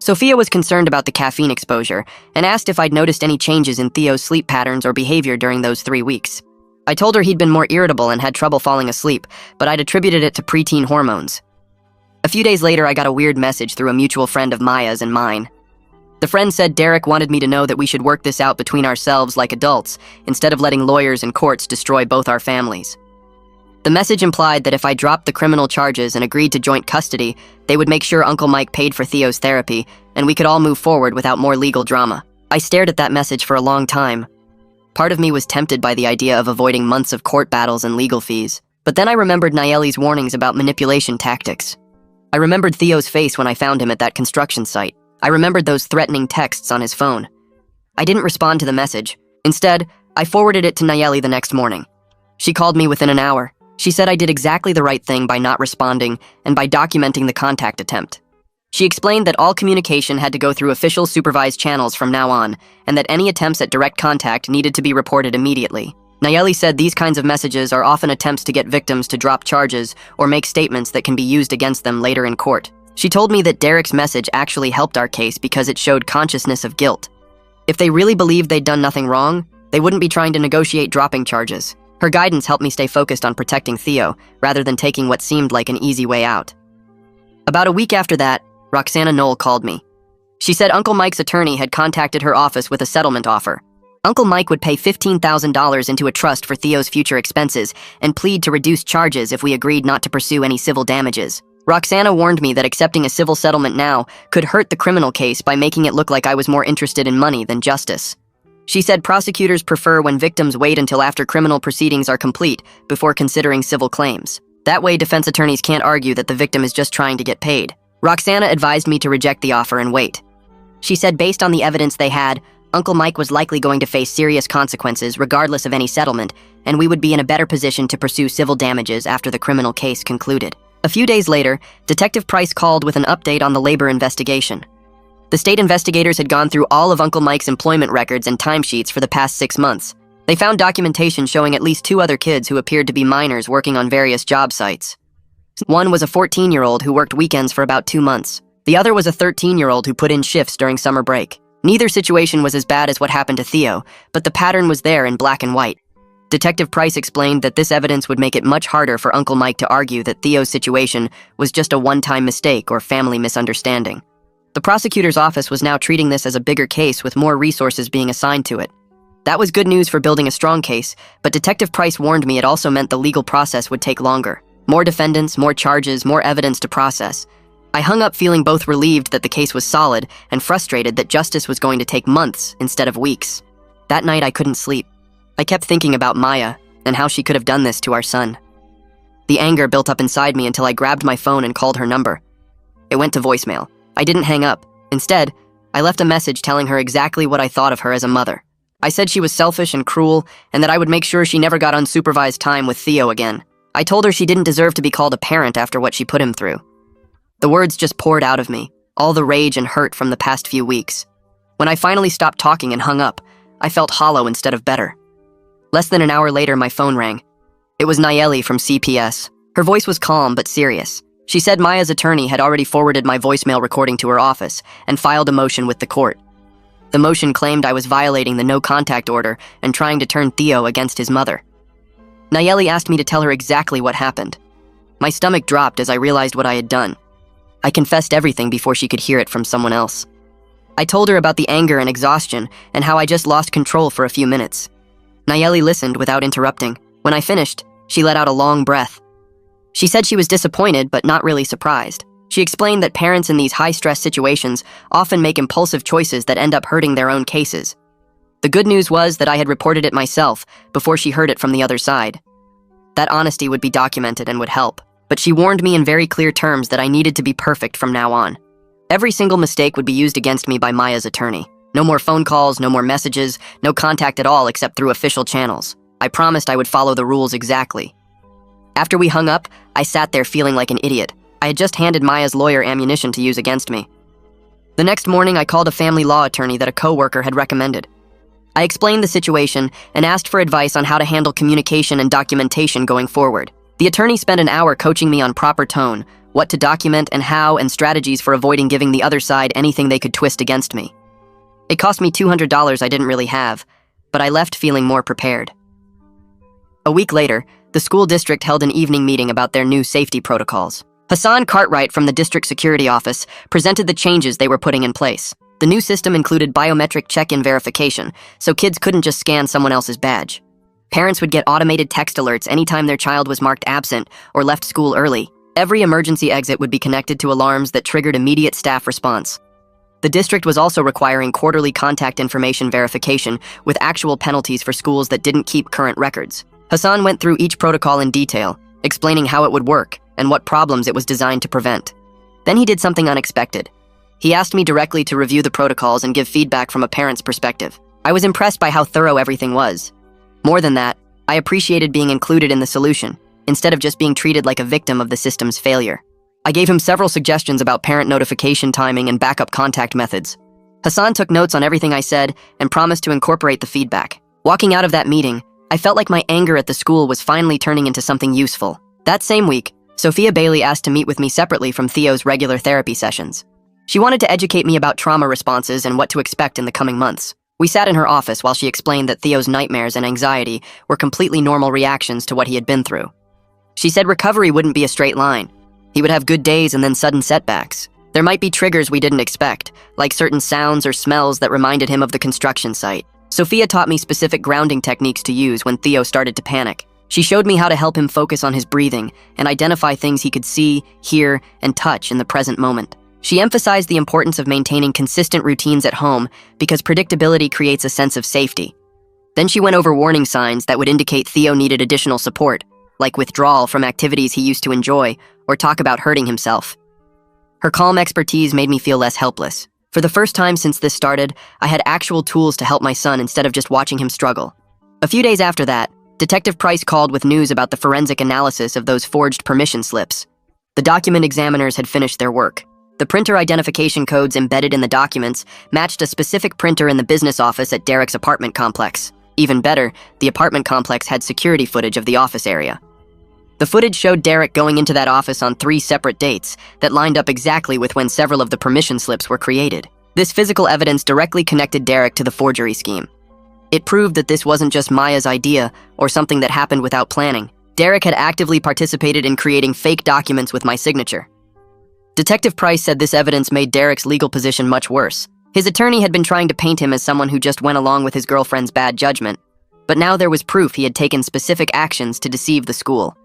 Sophia was concerned about the caffeine exposure and asked if I'd noticed any changes in Theo's sleep patterns or behavior during those 3 weeks. I told her he'd been more irritable and had trouble falling asleep, but I'd attributed it to preteen hormones. A few days later, I got a weird message through a mutual friend of Maya's and mine. The friend said Derek wanted me to know that we should work this out between ourselves like adults instead of letting lawyers and courts destroy both our families. The message implied that if I dropped the criminal charges and agreed to joint custody, they would make sure Uncle Mike paid for Theo's therapy, and we could all move forward without more legal drama. I stared at that message for a long time. Part of me was tempted by the idea of avoiding months of court battles and legal fees, but then I remembered Nayeli's warnings about manipulation tactics. I remembered Theo's face when I found him at that construction site. I remembered those threatening texts on his phone. I didn't respond to the message. Instead, I forwarded it to Nayeli the next morning. She called me within an hour. She said I did exactly the right thing by not responding and by documenting the contact attempt. She explained that all communication had to go through official supervised channels from now on, and that any attempts at direct contact needed to be reported immediately. Nayeli said these kinds of messages are often attempts to get victims to drop charges or make statements that can be used against them later in court. She told me that Derek's message actually helped our case because it showed consciousness of guilt. If they really believed they'd done nothing wrong, they wouldn't be trying to negotiate dropping charges. Her guidance helped me stay focused on protecting Theo, rather than taking what seemed like an easy way out. About a week after that, Roxana Knoll called me. She said Uncle Mike's attorney had contacted her office with a settlement offer. Uncle Mike would pay $15,000 into a trust for Theo's future expenses and plead to reduce charges if we agreed not to pursue any civil damages. Roxana warned me that accepting a civil settlement now could hurt the criminal case by making it look like I was more interested in money than justice. She said prosecutors prefer when victims wait until after criminal proceedings are complete before considering civil claims. That way, defense attorneys can't argue that the victim is just trying to get paid. Roxana advised me to reject the offer and wait. She said based on the evidence they had, Uncle Mike was likely going to face serious consequences regardless of any settlement, and we would be in a better position to pursue civil damages after the criminal case concluded. A few days later, Detective Price called with an update on the labor investigation. The state investigators had gone through all of Uncle Mike's employment records and timesheets for the past 6 months. They found documentation showing at least 2 other kids who appeared to be minors working on various job sites. One was a 14-year-old who worked weekends for about 2 months. The other was a 13-year-old who put in shifts during summer break. Neither situation was as bad as what happened to Theo, but the pattern was there in black and white. Detective Price explained that this evidence would make it much harder for Uncle Mike to argue that Theo's situation was just a one-time mistake or family misunderstanding. The prosecutor's office was now treating this as a bigger case with more resources being assigned to it. That was good news for building a strong case, but Detective Price warned me it also meant the legal process would take longer. More defendants, more charges, more evidence to process. I hung up feeling both relieved that the case was solid and frustrated that justice was going to take months instead of weeks. That night I couldn't sleep. I kept thinking about Maya and how she could have done this to our son. The anger built up inside me until I grabbed my phone and called her number. It went to voicemail. I didn't hang up. Instead, I left a message telling her exactly what I thought of her as a mother. I said she was selfish and cruel, and that I would make sure she never got unsupervised time with Theo again. I told her she didn't deserve to be called a parent after what she put him through. The words just poured out of me, all the rage and hurt from the past few weeks. When I finally stopped talking and hung up, I felt hollow instead of better. Less than an hour later, my phone rang. It was Nayeli from CPS. Her voice was calm but serious. She said Maya's attorney had already forwarded my voicemail recording to her office and filed a motion with the court. The motion claimed I was violating the no-contact order and trying to turn Theo against his mother. Nayeli asked me to tell her exactly what happened. My stomach dropped as I realized what I had done. I confessed everything before she could hear it from someone else. I told her about the anger and exhaustion and how I just lost control for a few minutes. Nayeli listened without interrupting. When I finished, she let out a long breath. She said she was disappointed but not really surprised. She explained that parents in these high-stress situations often make impulsive choices that end up hurting their own cases. The good news was that I had reported it myself before she heard it from the other side. That honesty would be documented and would help, but she warned me in very clear terms that I needed to be perfect from now on. Every single mistake would be used against me by Maya's attorney. No more phone calls, no more messages, no contact at all except through official channels. I promised I would follow the rules exactly. After we hung up, I sat there feeling like an idiot. I had just handed Maya's lawyer ammunition to use against me. The next morning, I called a family law attorney that a coworker had recommended. I explained the situation and asked for advice on how to handle communication and documentation going forward. The attorney spent an hour coaching me on proper tone, what to document and how, and strategies for avoiding giving the other side anything they could twist against me. It cost me $200 I didn't really have, but I left feeling more prepared. A week later, the school district held an evening meeting about their new safety protocols. Hassan Cartwright from the district security office presented the changes they were putting in place. The new system included biometric check-in verification, so kids couldn't just scan someone else's badge. Parents would get automated text alerts anytime their child was marked absent or left school early. Every emergency exit would be connected to alarms that triggered immediate staff response. The district was also requiring quarterly contact information verification with actual penalties for schools that didn't keep current records. Hassan went through each protocol in detail, explaining how it would work and what problems it was designed to prevent. Then he did something unexpected. He asked me directly to review the protocols and give feedback from a parent's perspective. I was impressed by how thorough everything was. More than that, I appreciated being included in the solution, instead of just being treated like a victim of the system's failure. I gave him several suggestions about parent notification timing and backup contact methods. Hassan took notes on everything I said and promised to incorporate the feedback. Walking out of that meeting, I felt like my anger at the school was finally turning into something useful. That same week, Sophia Bailey asked to meet with me separately from Theo's regular therapy sessions. She wanted to educate me about trauma responses and what to expect in the coming months. We sat in her office while she explained that Theo's nightmares and anxiety were completely normal reactions to what he had been through. She said recovery wouldn't be a straight line. He would have good days and then sudden setbacks. There might be triggers we didn't expect, like certain sounds or smells that reminded him of the construction site. Sophia taught me specific grounding techniques to use when Theo started to panic. She showed me how to help him focus on his breathing and identify things he could see, hear, and touch in the present moment. She emphasized the importance of maintaining consistent routines at home because predictability creates a sense of safety. Then she went over warning signs that would indicate Theo needed additional support, like withdrawal from activities he used to enjoy or talk about hurting himself. Her calm expertise made me feel less helpless. For the first time since this started, I had actual tools to help my son instead of just watching him struggle. A few days after that, Detective Price called with news about the forensic analysis of those forged permission slips. The document examiners had finished their work. The printer identification codes embedded in the documents matched a specific printer in the business office at Derek's apartment complex. Even better, the apartment complex had security footage of the office area. The footage showed Derek going into that office on 3 separate dates that lined up exactly with when several of the permission slips were created. This physical evidence directly connected Derek to the forgery scheme. It proved that this wasn't just Maya's idea or something that happened without planning. Derek had actively participated in creating fake documents with my signature. Detective Price said this evidence made Derek's legal position much worse. His attorney had been trying to paint him as someone who just went along with his girlfriend's bad judgment, but now there was proof he had taken specific actions to deceive the school.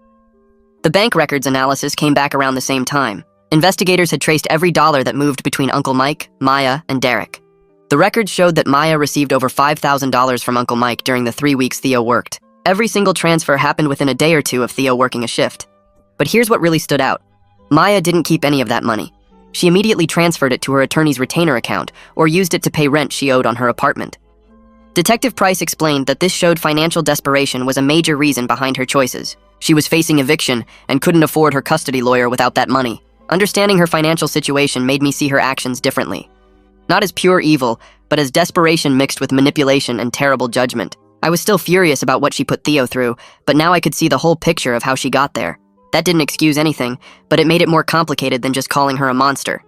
The bank records analysis came back around the same time. Investigators had traced every dollar that moved between Uncle Mike, Maya, and Derek. The records showed that Maya received over $5,000 from Uncle Mike during the 3 weeks Theo worked. Every single transfer happened within a day or two of Theo working a shift. But here's what really stood out. Maya didn't keep any of that money. She immediately transferred it to her attorney's retainer account or used it to pay rent she owed on her apartment. Detective Price explained that this showed financial desperation was a major reason behind her choices. She was facing eviction and couldn't afford her custody lawyer without that money. Understanding her financial situation made me see her actions differently. Not as pure evil, but as desperation mixed with manipulation and terrible judgment. I was still furious about what she put Theo through, but now I could see the whole picture of how she got there. That didn't excuse anything, but it made it more complicated than just calling her a monster.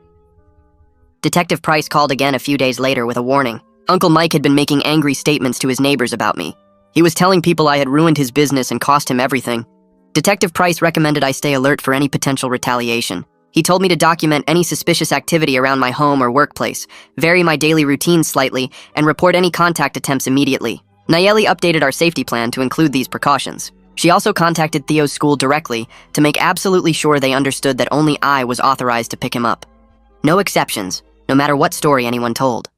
Detective Price called again a few days later with a warning. Uncle Mike had been making angry statements to his neighbors about me. He was telling people I had ruined his business and cost him everything. Detective Price recommended I stay alert for any potential retaliation. He told me to document any suspicious activity around my home or workplace, vary my daily routine slightly, and report any contact attempts immediately. Nayeli updated our safety plan to include these precautions. She also contacted Theo's school directly to make absolutely sure they understood that only I was authorized to pick him up. No exceptions, no matter what story anyone told.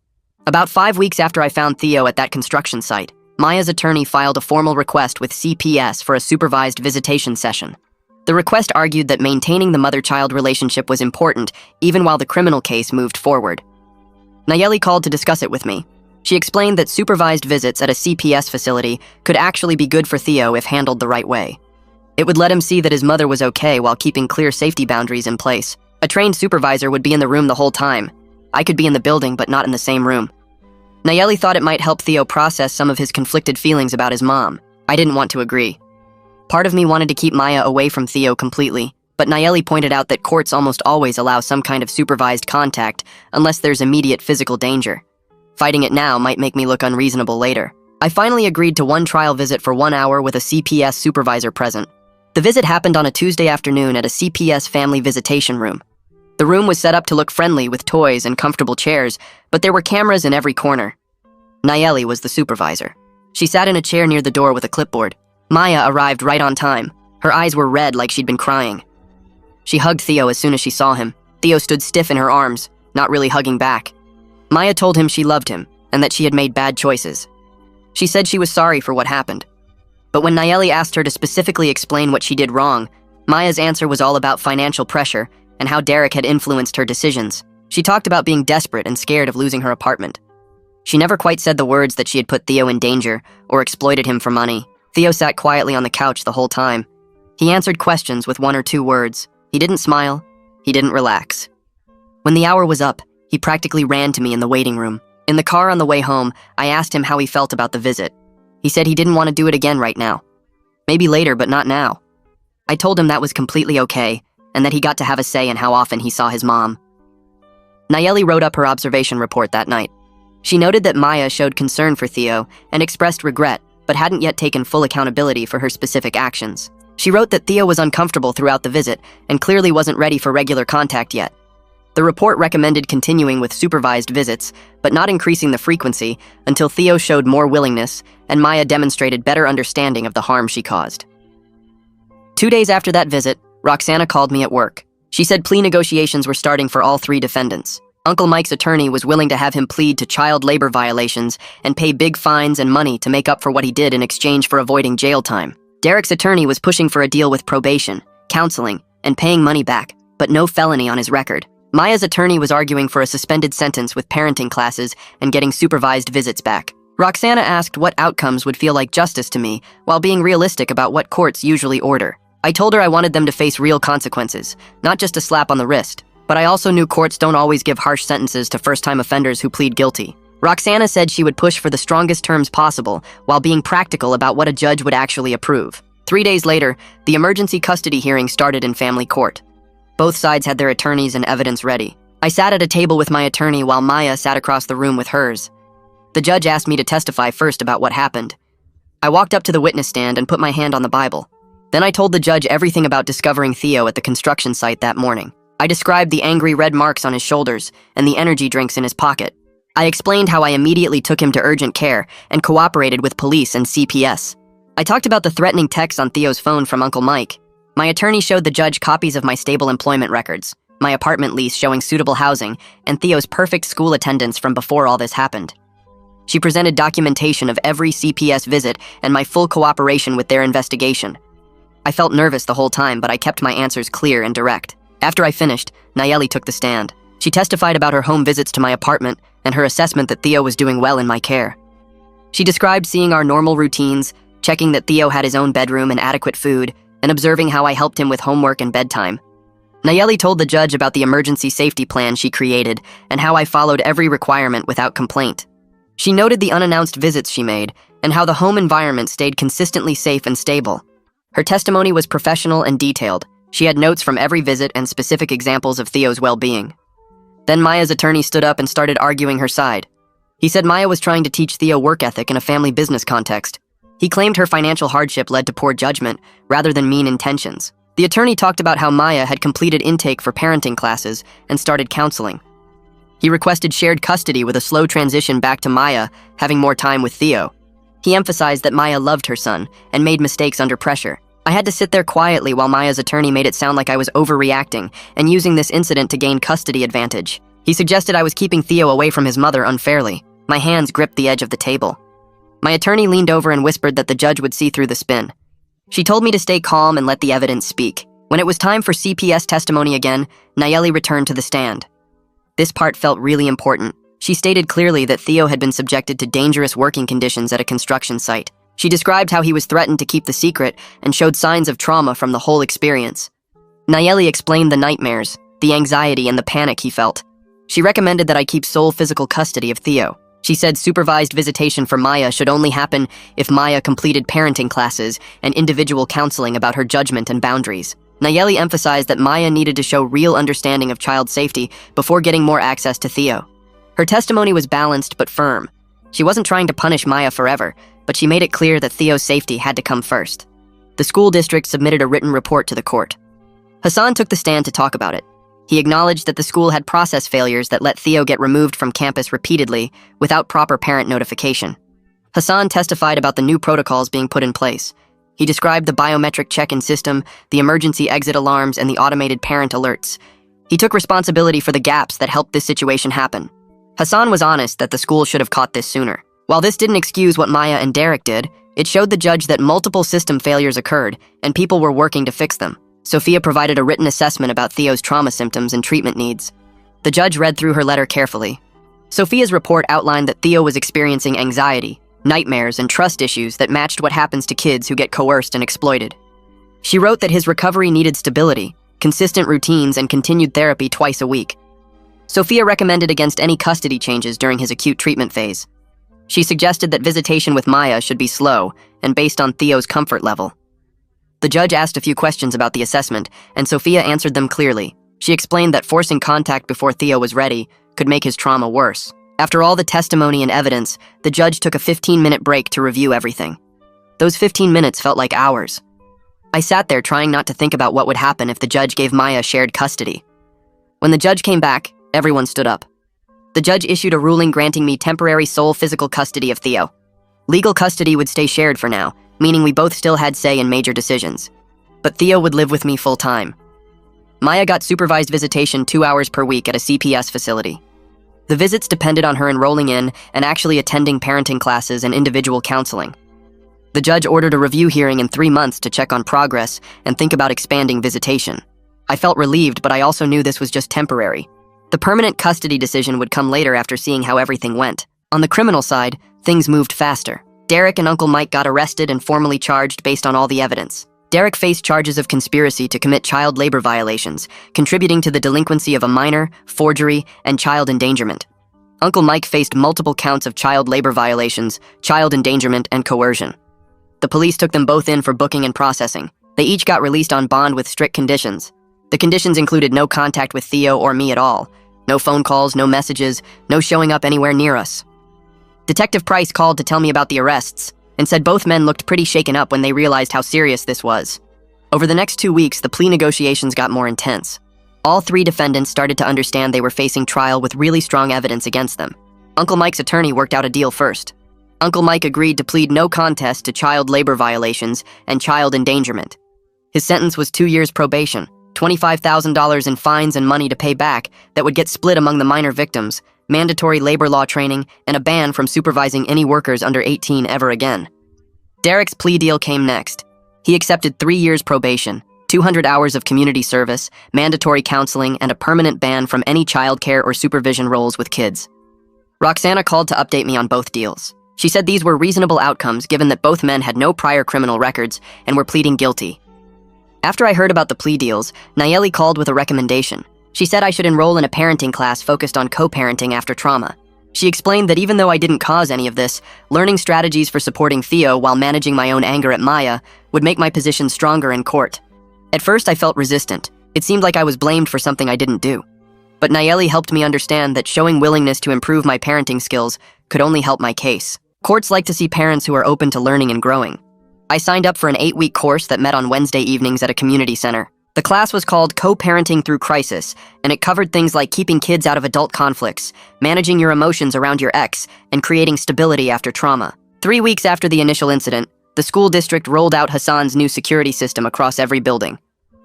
About 5 weeks after I found Theo at that construction site, Maya's attorney filed a formal request with CPS for a supervised visitation session. The request argued that maintaining the mother-child relationship was important even while the criminal case moved forward. Nayeli called to discuss it with me. She explained that supervised visits at a CPS facility could actually be good for Theo if handled the right way. It would let him see that his mother was okay while keeping clear safety boundaries in place. A trained supervisor would be in the room the whole time. I could be in the building, but not in the same room. Nayeli thought it might help Theo process some of his conflicted feelings about his mom. I didn't want to agree. Part of me wanted to keep Maya away from Theo completely, but Nayeli pointed out that courts almost always allow some kind of supervised contact unless there's immediate physical danger. Fighting it now might make me look unreasonable later. I finally agreed to one trial visit for 1 hour with a CPS supervisor present. The visit happened on a Tuesday afternoon at a CPS family visitation room. The room was set up to look friendly with toys and comfortable chairs, but there were cameras in every corner. Nayeli was the supervisor. She sat in a chair near the door with a clipboard. Maya arrived right on time. Her eyes were red like she'd been crying. She hugged Theo as soon as she saw him. Theo stood stiff in her arms, not really hugging back. Maya told him she loved him and that she had made bad choices. She said she was sorry for what happened. But when Nayeli asked her to specifically explain what she did wrong, Maya's answer was all about financial pressure and how Derek had influenced her decisions. She talked about being desperate and scared of losing her apartment. She never quite said the words that she had put Theo in danger or exploited him for money. Theo sat quietly on the couch the whole time. He answered questions with 1 or 2 words. He didn't smile. He didn't relax. When the hour was up, he practically ran to me in the waiting room. In the car on the way home, I asked him how he felt about the visit. He said he didn't want to do it again right now. Maybe later, but not now. I told him that was completely okay, and that he got to have a say in how often he saw his mom. Nayeli wrote up her observation report that night. She noted that Maya showed concern for Theo and expressed regret, but hadn't yet taken full accountability for her specific actions. She wrote that Theo was uncomfortable throughout the visit and clearly wasn't ready for regular contact yet. The report recommended continuing with supervised visits, but not increasing the frequency until Theo showed more willingness and Maya demonstrated better understanding of the harm she caused. 2 days after that visit, Roxana called me at work. She said plea negotiations were starting for all 3 defendants. Uncle Mike's attorney was willing to have him plead to child labor violations and pay big fines and money to make up for what he did in exchange for avoiding jail time. Derek's attorney was pushing for a deal with probation, counseling, and paying money back, but no felony on his record. Maya's attorney was arguing for a suspended sentence with parenting classes and getting supervised visits back. Roxana asked what outcomes would feel like justice to me while being realistic about what courts usually order. I told her I wanted them to face real consequences, not just a slap on the wrist. But I also knew courts don't always give harsh sentences to first-time offenders who plead guilty. Roxana said she would push for the strongest terms possible while being practical about what a judge would actually approve. 3 days later, the emergency custody hearing started in family court. Both sides had their attorneys and evidence ready. I sat at a table with my attorney while Maya sat across the room with hers. The judge asked me to testify first about what happened. I walked up to the witness stand and put my hand on the Bible. Then I told the judge everything about discovering Theo at the construction site that morning. I described the angry red marks on his shoulders and the energy drinks in his pocket. I explained how I immediately took him to urgent care and cooperated with police and CPS. I talked about the threatening texts on Theo's phone from Uncle Mike. My attorney showed the judge copies of my stable employment records, my apartment lease showing suitable housing, and Theo's perfect school attendance from before all this happened. She presented documentation of every CPS visit and my full cooperation with their investigation. I felt nervous the whole time, but I kept my answers clear and direct. After I finished, Nayeli took the stand. She testified about her home visits to my apartment and her assessment that Theo was doing well in my care. She described seeing our normal routines, checking that Theo had his own bedroom and adequate food, and observing how I helped him with homework and bedtime. Nayeli told the judge about the emergency safety plan she created and how I followed every requirement without complaint. She noted the unannounced visits she made and how the home environment stayed consistently safe and stable. Her testimony was professional and detailed. She had notes from every visit and specific examples of Theo's well-being. Then Maya's attorney stood up and started arguing her side. He said Maya was trying to teach Theo work ethic in a family business context. He claimed her financial hardship led to poor judgment rather than mean intentions. The attorney talked about how Maya had completed intake for parenting classes and started counseling. He requested shared custody with a slow transition back to Maya having more time with Theo. He emphasized that Maya loved her son and made mistakes under pressure. I had to sit there quietly while Maya's attorney made it sound like I was overreacting and using this incident to gain custody advantage. He suggested I was keeping Theo away from his mother unfairly. My hands gripped the edge of the table. My attorney leaned over and whispered that the judge would see through the spin. She told me to stay calm and let the evidence speak. When it was time for CPS testimony again, Nayeli returned to the stand. This part felt really important. She stated clearly that Theo had been subjected to dangerous working conditions at a construction site. She described how he was threatened to keep the secret and showed signs of trauma from the whole experience. Nayeli explained the nightmares, the anxiety, and the panic he felt. She recommended that I keep sole physical custody of Theo. She said supervised visitation for Maya should only happen if Maya completed parenting classes and individual counseling about her judgment and boundaries. Nayeli emphasized that Maya needed to show real understanding of child safety before getting more access to Theo. Her testimony was balanced but firm. She wasn't trying to punish Maya forever, but she made it clear that Theo's safety had to come first. The school district submitted a written report to the court. Hassan took the stand to talk about it. He acknowledged that the school had process failures that let Theo get removed from campus repeatedly without proper parent notification. Hassan testified about the new protocols being put in place. He described the biometric check-in system, the emergency exit alarms, and the automated parent alerts. He took responsibility for the gaps that helped this situation happen. Hassan was honest that the school should have caught this sooner. While this didn't excuse what Maya and Derek did, it showed the judge that multiple system failures occurred and people were working to fix them. Sophia provided a written assessment about Theo's trauma symptoms and treatment needs. The judge read through her letter carefully. Sophia's report outlined that Theo was experiencing anxiety, nightmares, and trust issues that matched what happens to kids who get coerced and exploited. She wrote that his recovery needed stability, consistent routines, and continued therapy twice a week. Sophia recommended against any custody changes during his acute treatment phase. She suggested that visitation with Maya should be slow and based on Theo's comfort level. The judge asked a few questions about the assessment, and Sophia answered them clearly. She explained that forcing contact before Theo was ready could make his trauma worse. After all the testimony and evidence, the judge took a 15-minute break to review everything. Those 15 minutes felt like hours. I sat there trying not to think about what would happen if the judge gave Maya shared custody. When the judge came back, everyone stood up. The judge issued a ruling granting me temporary sole physical custody of Theo. Legal custody would stay shared for now, meaning we both still had say in major decisions. But Theo would live with me full-time. Maya got supervised visitation 2 hours per week at a CPS facility. The visits depended on her enrolling in and actually attending parenting classes and individual counseling. The judge ordered a review hearing in 3 months to check on progress and think about expanding visitation. I felt relieved, but I also knew this was just temporary. The permanent custody decision would come later after seeing how everything went. On the criminal side, things moved faster. Derek and Uncle Mike got arrested and formally charged based on all the evidence. Derek faced charges of conspiracy to commit child labor violations, contributing to the delinquency of a minor, forgery, and child endangerment. Uncle Mike faced multiple counts of child labor violations, child endangerment, and coercion. The police took them both in for booking and processing. They each got released on bond with strict conditions. The conditions included no contact with Theo or me at all. No phone calls, no messages, no showing up anywhere near us. Detective Price called to tell me about the arrests and said both men looked pretty shaken up when they realized how serious this was. Over the next 2 weeks, the plea negotiations got more intense. All 3 defendants started to understand they were facing trial with really strong evidence against them. Uncle Mike's attorney worked out a deal first. Uncle Mike agreed to plead no contest to child labor violations and child endangerment. His sentence was 2 years probation, $25,000 in fines and money to pay back that would get split among the minor victims, mandatory labor law training, and a ban from supervising any workers under 18 ever again. Derek's plea deal came next. He accepted 3 years probation, 200 hours of community service, mandatory counseling, and a permanent ban from any childcare or supervision roles with kids. Roxana called to update me on both deals. She said these were reasonable outcomes given that both men had no prior criminal records and were pleading guilty. After I heard about the plea deals, Nayeli called with a recommendation. She said I should enroll in a parenting class focused on co-parenting after trauma. She explained that even though I didn't cause any of this, learning strategies for supporting Theo while managing my own anger at Maya would make my position stronger in court. At first, I felt resistant. It seemed like I was blamed for something I didn't do. But Nayeli helped me understand that showing willingness to improve my parenting skills could only help my case. Courts like to see parents who are open to learning and growing. I signed up for an 8-week course that met on Wednesday evenings at a community center. The class was called Co-Parenting Through Crisis, and it covered things like keeping kids out of adult conflicts, managing your emotions around your ex, and creating stability after trauma. 3 weeks after the initial incident, the school district rolled out Hassan's new security system across every building.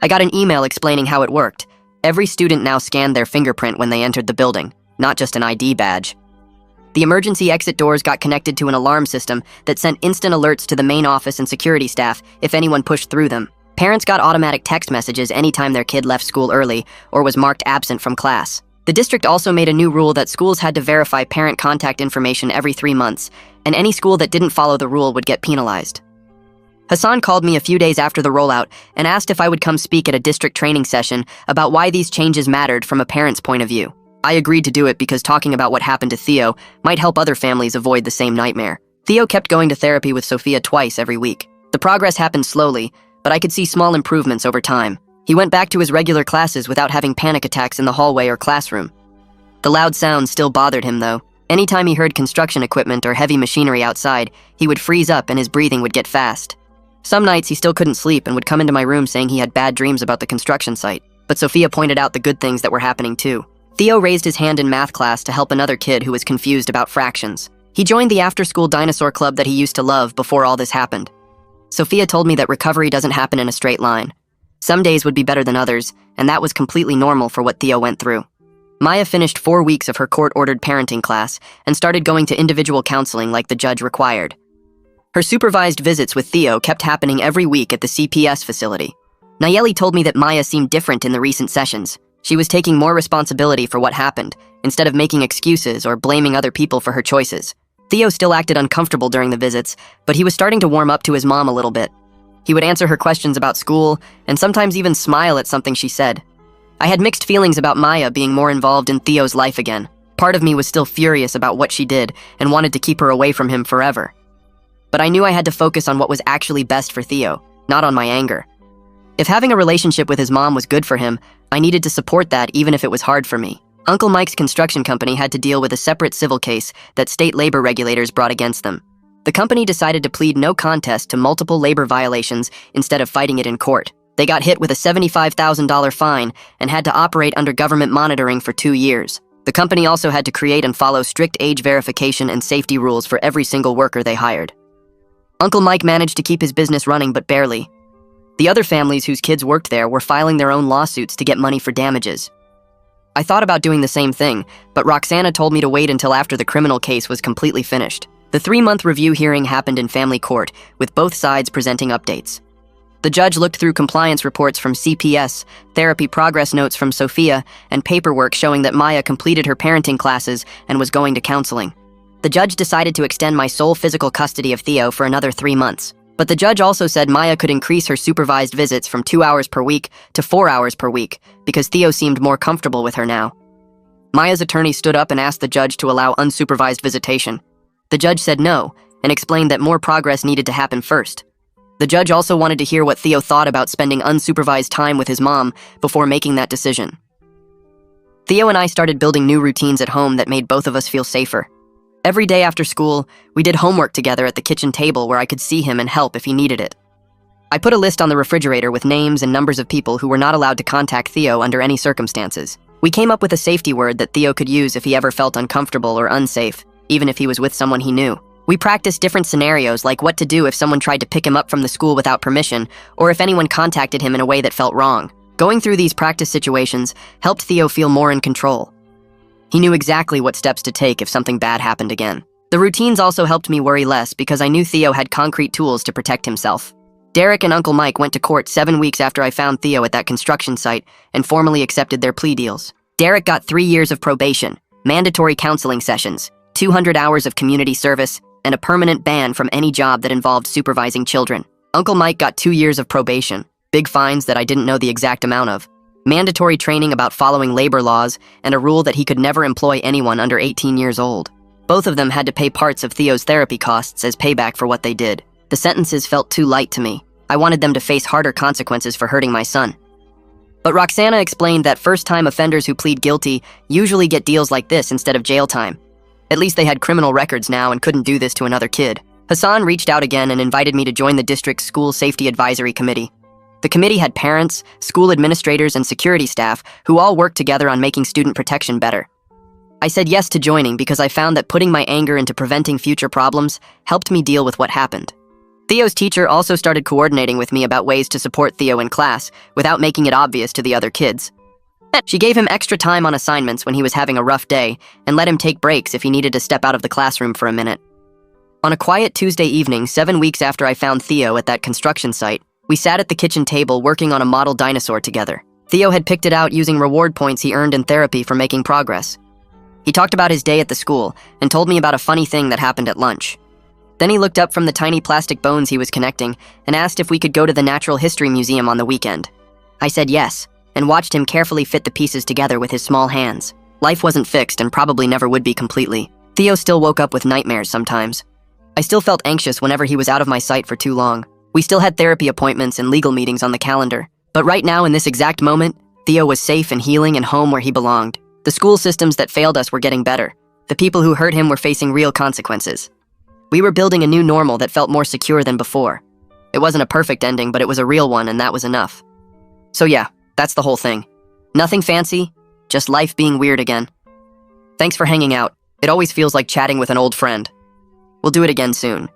I got an email explaining how it worked. Every student now scanned their fingerprint when they entered the building, not just an ID badge. The emergency exit doors got connected to an alarm system that sent instant alerts to the main office and security staff if anyone pushed through them. Parents got automatic text messages anytime their kid left school early or was marked absent from class. The district also made a new rule that schools had to verify parent contact information every 3 months, and any school that didn't follow the rule would get penalized. Hassan called me a few days after the rollout and asked if I would come speak at a district training session about why these changes mattered from a parent's point of view. I agreed to do it because talking about what happened to Theo might help other families avoid the same nightmare. Theo kept going to therapy with Sophia twice every week. The progress happened slowly, but I could see small improvements over time. He went back to his regular classes without having panic attacks in the hallway or classroom. The loud sounds still bothered him, though. Anytime he heard construction equipment or heavy machinery outside, he would freeze up and his breathing would get fast. Some nights he still couldn't sleep and would come into my room saying he had bad dreams about the construction site. But Sophia pointed out the good things that were happening too. Theo raised his hand in math class to help another kid who was confused about fractions. He joined the after-school dinosaur club that he used to love before all this happened. Sophia told me that recovery doesn't happen in a straight line. Some days would be better than others, and that was completely normal for what Theo went through. Maya finished 4 weeks of her court-ordered parenting class and started going to individual counseling like the judge required. Her supervised visits with Theo kept happening every week at the CPS facility. Nayeli told me that Maya seemed different in the recent sessions. She was taking more responsibility for what happened, instead of making excuses or blaming other people for her choices. Theo still acted uncomfortable during the visits, but he was starting to warm up to his mom a little bit. He would answer her questions about school, and sometimes even smile at something she said. I had mixed feelings about Maya being more involved in Theo's life again. Part of me was still furious about what she did and wanted to keep her away from him forever. But I knew I had to focus on what was actually best for Theo, not on my anger. If having a relationship with his mom was good for him, I needed to support that even if it was hard for me. Uncle Mike's construction company had to deal with a separate civil case that state labor regulators brought against them. The company decided to plead no contest to multiple labor violations instead of fighting it in court. They got hit with a $75,000 fine and had to operate under government monitoring for 2 years. The company also had to create and follow strict age verification and safety rules for every single worker they hired. Uncle Mike managed to keep his business running, but barely. The other families whose kids worked there were filing their own lawsuits to get money for damages. I thought about doing the same thing, but Roxana told me to wait until after the criminal case was completely finished. The 3-month review hearing happened in family court, with both sides presenting updates. The judge looked through compliance reports from CPS, therapy progress notes from Sophia, and paperwork showing that Maya completed her parenting classes and was going to counseling. The judge decided to extend my sole physical custody of Theo for another 3 months. But the judge also said Maya could increase her supervised visits from 2 hours per week to 4 hours per week because Theo seemed more comfortable with her now. Maya's attorney stood up and asked the judge to allow unsupervised visitation. The judge said no and explained that more progress needed to happen first. The judge also wanted to hear what Theo thought about spending unsupervised time with his mom before making that decision. Theo and I started building new routines at home that made both of us feel safer. Every day after school, we did homework together at the kitchen table where I could see him and help if he needed it. I put a list on the refrigerator with names and numbers of people who were not allowed to contact Theo under any circumstances. We came up with a safety word that Theo could use if he ever felt uncomfortable or unsafe, even if he was with someone he knew. We practiced different scenarios like what to do if someone tried to pick him up from the school without permission, or if anyone contacted him in a way that felt wrong. Going through these practice situations helped Theo feel more in control. He knew exactly what steps to take if something bad happened again. The routines also helped me worry less because I knew Theo had concrete tools to protect himself. Derek and Uncle Mike went to court 7 weeks after I found Theo at that construction site and formally accepted their plea deals. Derek got 3 years of probation, mandatory counseling sessions, 200 hours of community service, and a permanent ban from any job that involved supervising children. Uncle Mike got 2 years of probation, big fines that I didn't know the exact amount of, mandatory training about following labor laws, and a rule that he could never employ anyone under 18 years old. Both of them had to pay parts of Theo's therapy costs as payback for what they did. The sentences felt too light to me. I wanted them to face harder consequences for hurting my son. But Roxana explained that first-time offenders who plead guilty usually get deals like this instead of jail time. At least they had criminal records now and couldn't do this to another kid. Hassan reached out again and invited me to join the district's school safety advisory committee. The committee had parents, school administrators, and security staff who all worked together on making student protection better. I said yes to joining because I found that putting my anger into preventing future problems helped me deal with what happened. Theo's teacher also started coordinating with me about ways to support Theo in class without making it obvious to the other kids. She gave him extra time on assignments when he was having a rough day and let him take breaks if he needed to step out of the classroom for a minute. On a quiet Tuesday evening, 7 weeks after I found Theo at that construction site, we sat at the kitchen table working on a model dinosaur together. Theo had picked it out using reward points he earned in therapy for making progress. He talked about his day at the school and told me about a funny thing that happened at lunch. Then he looked up from the tiny plastic bones he was connecting and asked if we could go to the Natural History Museum on the weekend. I said yes, and watched him carefully fit the pieces together with his small hands. Life wasn't fixed and probably never would be completely. Theo still woke up with nightmares sometimes. I still felt anxious whenever he was out of my sight for too long. We still had therapy appointments and legal meetings on the calendar. But right now, in this exact moment, Theo was safe and healing and home where he belonged. The school systems that failed us were getting better. The people who hurt him were facing real consequences. We were building a new normal that felt more secure than before. It wasn't a perfect ending, but it was a real one, and that was enough. So yeah, that's the whole thing. Nothing fancy, just life being weird again. Thanks for hanging out. It always feels like chatting with an old friend. We'll do it again soon.